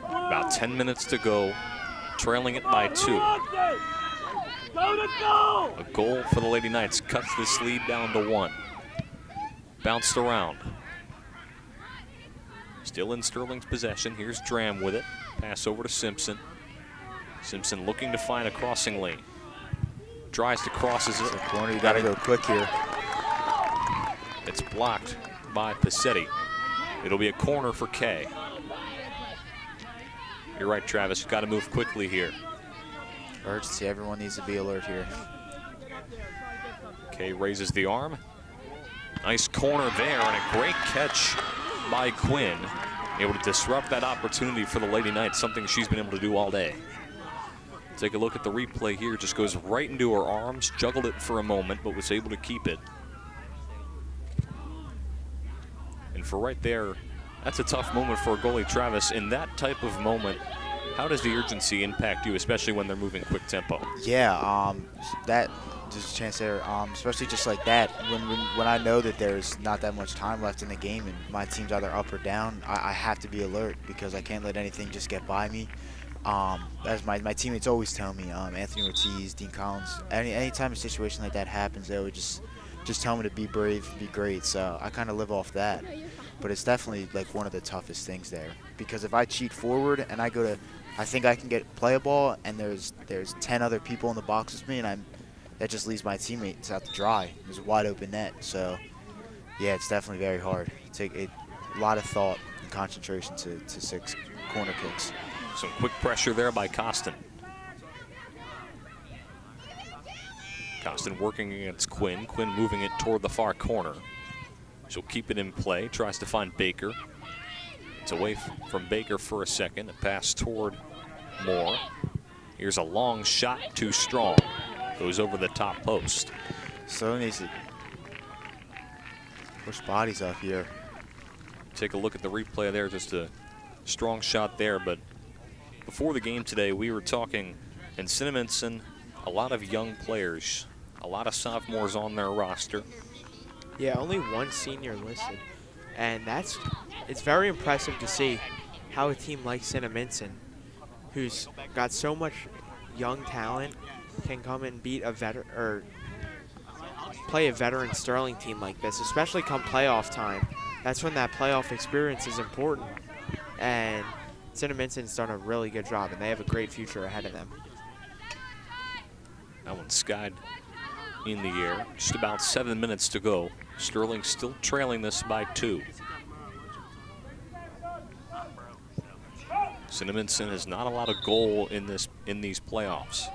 About 10 minutes to go, trailing it by 2. A goal for the Lady Knights cuts this lead down to 1. Bounced around. Still in Sterling's possession. Here's Dram with it. Pass over to Simpson. Simpson looking to find a crossing lane. Tries to crosses it. Corner, you got to go quick here. It's blocked by Passetti. It'll be a corner for Kay. You're right, Travis. You've got to move quickly here. Urgency. Everyone needs to be alert here. Kay raises the arm. Nice corner there, and a great catch by Quinn. Able to disrupt that opportunity for the Lady Knights, something she's been able to do all day. Take a look at the replay here. Just goes right into her arms, juggled it for a moment, but was able to keep it. And for right there, that's a tough moment for a goalie, Travis. In that type of moment, how does the urgency impact you, especially when they're moving quick tempo? Yeah, that there's a chance there, especially just like that. When I know that there's not that much time left in the game and my team's either up or down, I have to be alert because I can't let anything just get by me. As my teammates always tell me, Anthony Ortiz, Dean Collins, any time a situation like that happens, they would just tell me to be brave, be great. So I kind of live off that. But it's definitely like one of the toughest things there, because if I cheat forward and I go to, I think I can play a ball, and there's 10 other people in the box with me, and that just leaves my teammates out to dry. There's a wide open net. So yeah, it's definitely very hard. Take a lot of thought and concentration to 6 corner kicks. Some quick pressure there by Costin. Costin working against Quinn. Quinn moving it toward the far corner. She'll keep it in play, tries to find Baker. It's away from Baker for a second. A pass toward Moore. Here's a long shot, too strong. Goes over the top post. So needs to push bodies up here. Take a look at the replay there. Just a strong shot there. But before the game today, we were talking in Cinnaminson, a lot of young players, a lot of sophomores on their roster. Yeah, only 1 senior listed, and it's very impressive to see how a team like Cinnaminson, who's got so much young talent, can come and beat a veteran or play a veteran Sterling team like this, especially come playoff time. That's when that playoff experience is important, and Cinnaminson's done a really good job, and they have a great future ahead of them. That one skied in the air. Just about 7 minutes to go. Sterling still trailing this by 2. Cinnaminson has not allowed a goal in these playoffs.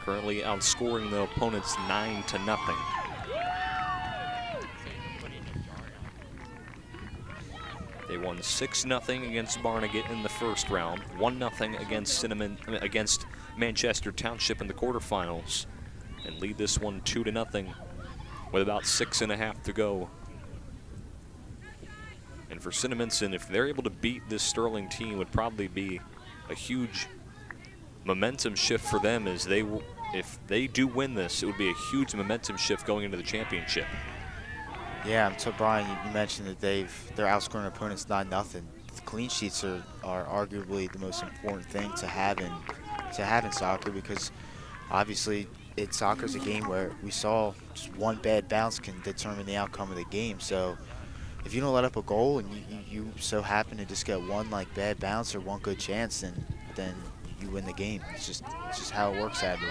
Currently outscoring the opponents 9-0. They won 6-0 against Barnegat in the first round, 1-0 against Manchester Township in the quarterfinals, and lead this one 2-0 with about 6.5 to go. And for Cinnaminson, if they're able to beat this Sterling team, would probably be a huge momentum shift for them as if they do win this, it would be a huge momentum shift going into the championship. Yeah, so Brian, you mentioned that they're outscoring opponents 9-0. The clean sheets are arguably the most important thing to have in soccer, because obviously soccer's a game where we saw just one bad bounce can determine the outcome of the game. So if you don't let up a goal and you so happen to just get one like bad bounce or one good chance, then you win the game. It's just how it works, sadly.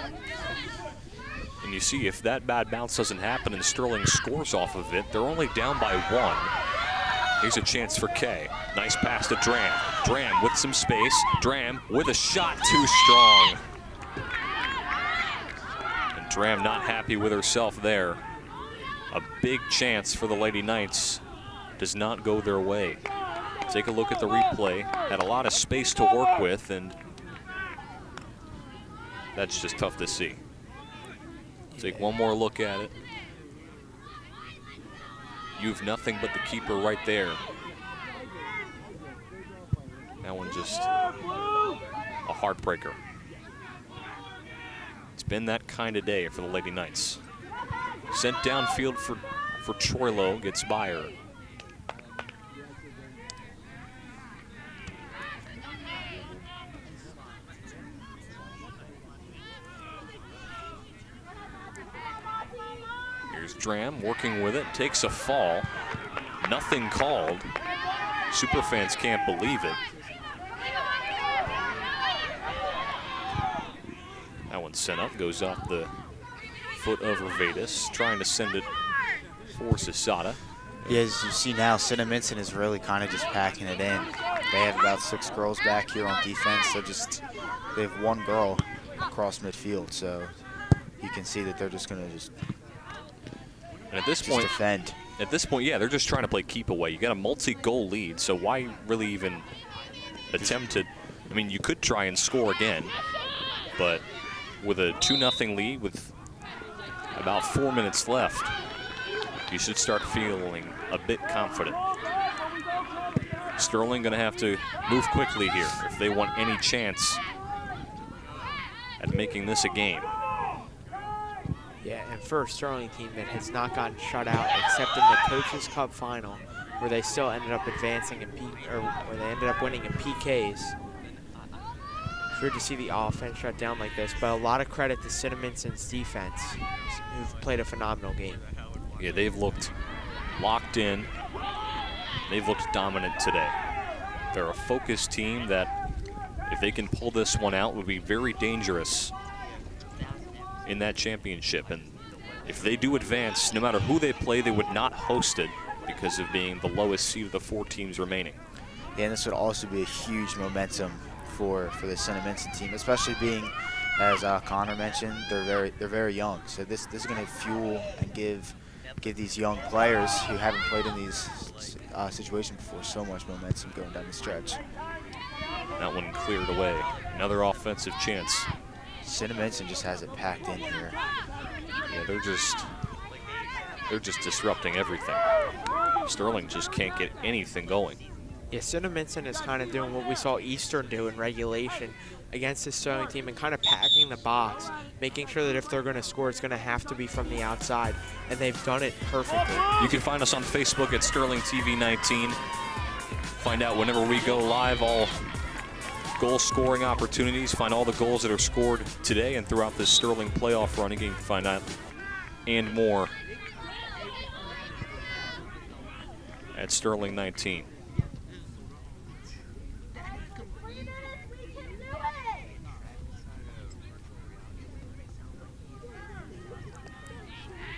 And you see, if that bad bounce doesn't happen and Sterling scores off of it, they're only down by 1. Here's a chance for Kay. Nice pass to Dram. Dram with some space. Dram with a shot, too strong. And Dram not happy with herself there. A big chance for the Lady Knights does not go their way. Take a look at the replay. Had a lot of space to work with, and that's just tough to see. Take one more look at it. You've nothing but the keeper right there. That one just a heartbreaker. It's been that kind of day for the Lady Knights. Sent downfield for Troilo, gets by her. Here's Dram working with it, takes a fall. Nothing called. Superfans can't believe it. That one sent up, goes off the foot of Ravatus, trying to send it for Sasada. Yeah, as you see now, Cinnaminson is really kind of just packing it in. They have about 6 girls back here on defense. They have 1 girl across midfield, so you can see that they're just going to and at this point, defend. At this point, yeah, they're just trying to play keep away. You got a multi-goal lead, so why really even attempt to? I mean, you could try and score again, but with a 2-0 lead with about 4 minutes left, you should start feeling a bit confident. Sterling going to have to move quickly here if they want any chance at making this a game. Yeah, and for a Sterling team that has not gotten shut out except in the Coaches Cup final, where they still ended up advancing where they ended up winning in PKs. It's weird to see the offense shut down like this, but a lot of credit to Cinnaminson's defense, who've played a phenomenal game. Yeah, they've looked locked in. They've looked dominant today. They're a focused team that, if they can pull this one out, would be very dangerous in that championship. And if they do advance, no matter who they play, they would not host it because of being the lowest seed of the 4 teams remaining. Yeah, and this would also be a huge momentum for the Cinnaminson team, especially being, as Connor mentioned, they're very young. So this is going to fuel and give these young players who haven't played in these situations before so much momentum going down the stretch. That one cleared away. Another offensive chance. Cinnaminson just has it packed in here. Yeah, they're just disrupting everything. Sterling just can't get anything going. Yeah, Cinnaminson is kind of doing what we saw Eastern do in regulation against this Sterling team and kind of packing the box, making sure that if they're going to score, it's going to have to be from the outside, and they've done it perfectly. You can find us on Facebook at Sterling TV 19. Find out whenever we go live all goal scoring opportunities. Find all the goals that are scored today and throughout this Sterling playoff run. Again, you can find out and more at Sterling 19.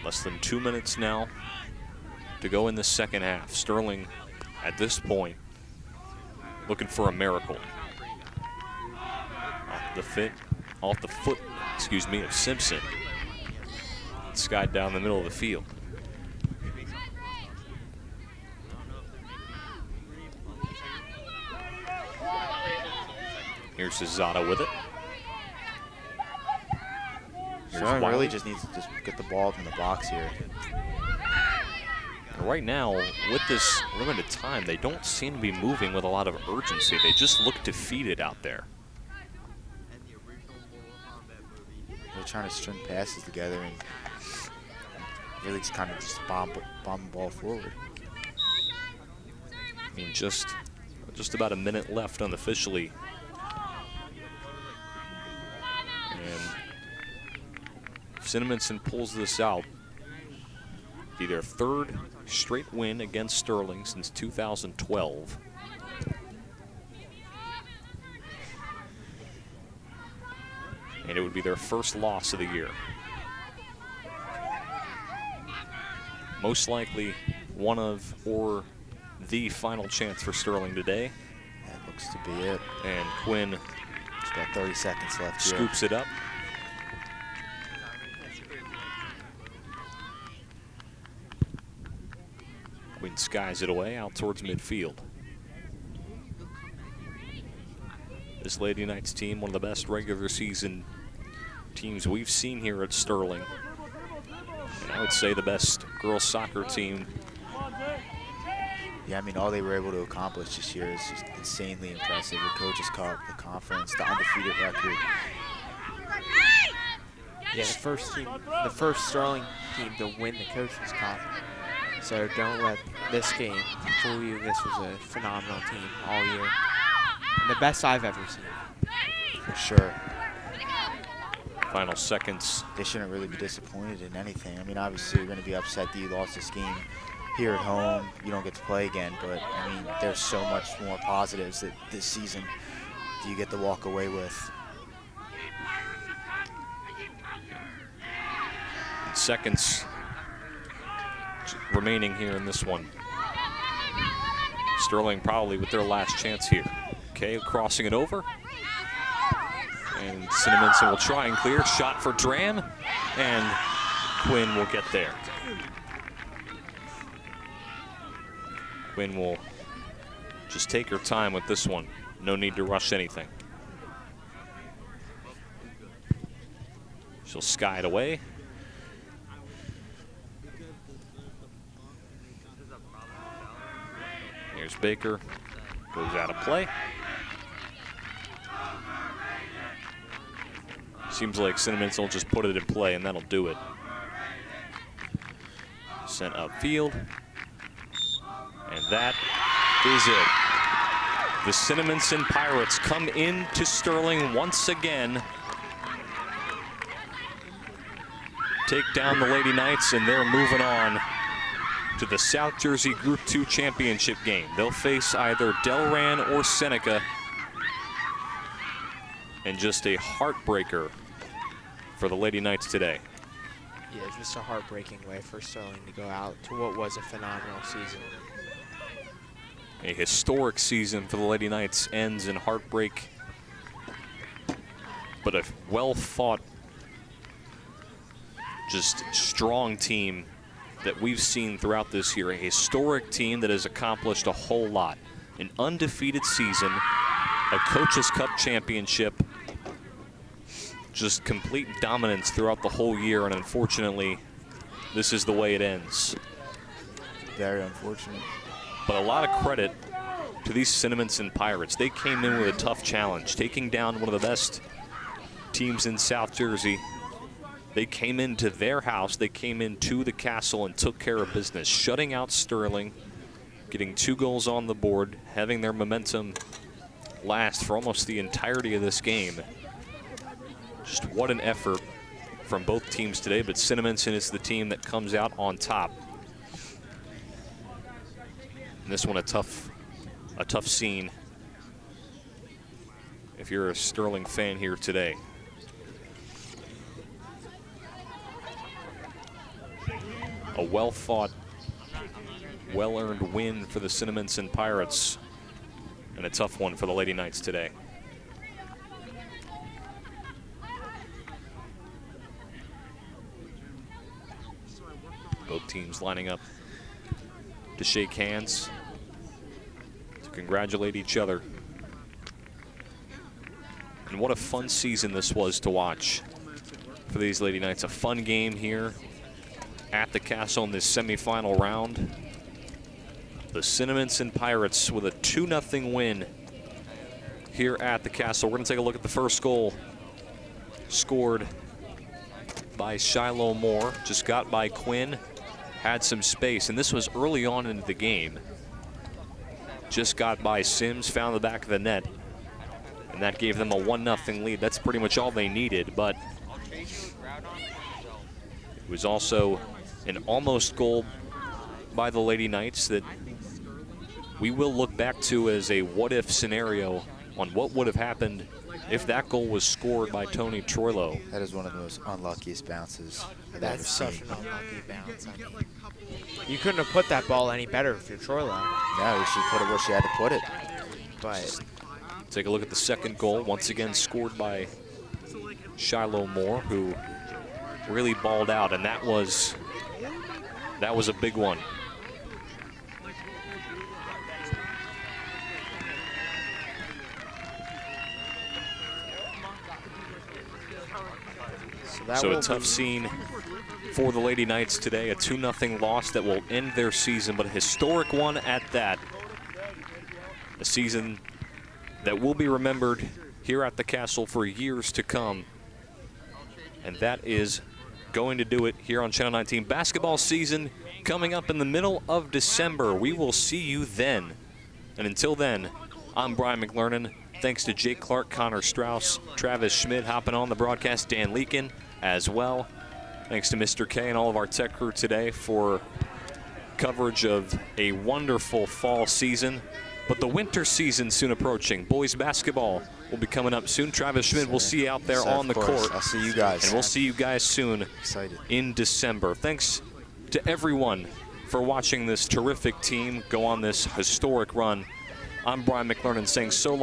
Less than 2 minutes now to go in the second half. Sterling, at this point, looking for a miracle. Off the foot, of Simpson. Skied down the middle of the field. Here's Zada with it. Sterling really just needs to just get the ball in the box here. And right now, with this limited time, they don't seem to be moving with a lot of urgency. They just look defeated out there. they're trying to string passes together and really just kind of just bomb the ball forward. I mean, just about a minute left unofficially. And if Cinnaminson pulls this out, be their third straight win against Sterling since 2012. And it would be their first loss of the year. Most likely one of or the final chance for Sterling today. That looks to be it. And Quinn just got 30 seconds left here. Scoops it up. Quinn skies it away out towards midfield. This Lady Knights team, one of the best regular season teams we've seen here at Sterling. And I would say the best girls soccer team. Yeah, I mean, all they were able to accomplish this year is just insanely impressive. The Coaches Cup, the conference, the undefeated record. Yeah, the first Sterling team to win the Coaches Cup. So don't let this game fool you. This was a phenomenal team all year. And the best I've ever seen. For sure. Final seconds. They shouldn't really be disappointed in anything. I mean, obviously you're going to be upset that you lost this game here at home. You don't get to play again, but I mean, there's so much more positives that this season do you get to walk away with. Seconds remaining here in this one. Sterling probably with their last chance here. Okay, crossing it over. And Cinnaminson will try and clear. Shot for Dram. And Quinn will get there. Quinn will just take her time with this one. No need to rush anything. She'll sky it away. Here's Baker, goes out of play. Seems like Cinnaminson will just put it in play and that'll do it. Sent upfield. And that is it. The Cinnaminson Pirates come into Sterling once again. Take down the Lady Knights and they're moving on to the South Jersey Group 2 championship game. They'll face either Delran or Seneca. And just a heartbreaker for the Lady Knights today. Yeah, just a heartbreaking way for Sterling to go out to what was a phenomenal season. A historic season for the Lady Knights ends in heartbreak. But a well-fought, just strong team that we've seen throughout this year. A historic team that has accomplished a whole lot. An undefeated season, a Coaches Cup championship, just complete dominance throughout the whole year, and unfortunately, this is the way it ends. Very unfortunate. But a lot of credit to these Cinnaminson Pirates. They came in with a tough challenge, taking down one of the best teams in South Jersey. They came into their house, they came into the castle and took care of business, shutting out Sterling, getting 2 goals on the board, having their momentum last for almost the entirety of this game. Just what an effort from both teams today, but Cinnaminson is the team that comes out on top. And this one a tough scene if you're a Sterling fan here today. A well-fought, well-earned win for the Cinnaminson Pirates, and a tough one for the Lady Knights today. Both teams lining up to shake hands, to congratulate each other. And what a fun season this was to watch for these Lady Knights. A fun game here at the castle in this semifinal round. The Cinnaminson Pirates with a 2-0 win here at the castle. We're going to take a look at the first goal scored by Shiloh Moore. Just got by Quinn. Had some space, and this was early on into the game. Just got by Sims, found the back of the net, and that gave them a 1-0 lead. That's pretty much all they needed, but it was also an almost goal by the Lady Knights that we will look back to as a what-if scenario on what would have happened if that goal was scored by Tony Troilo. That is one of the most unluckiest bounces I've ever That's such seen. an unlucky bounce. I mean, you couldn't have put that ball any better if you're Troilo. No, she put it where she had to put it. But take a look at the second goal, once again scored by Shiloh Moore, who really balled out, and that was a big one. So a tough scene for the Lady Knights today, a 2-0 loss that will end their season, but a historic one at that. A season that will be remembered here at the Castle for years to come. And that is going to do it here on Channel 19. Basketball season coming up in the middle of December. We will see you then. And until then, I'm Brian McLernan. Thanks to Jake Clark, Connor Strauss, Travis Schmidt hopping on the broadcast, Dan Leakin as well. Thanks to Mr. K and all of our tech crew today for coverage of a wonderful fall season. But the winter season soon approaching. Boys basketball will be coming up soon. Travis Schmidt, we'll see you out there on the court. I'll see you guys. And we'll see you guys soon in December. Thanks to everyone for watching this terrific team go on this historic run. I'm Brian McLernan saying so long.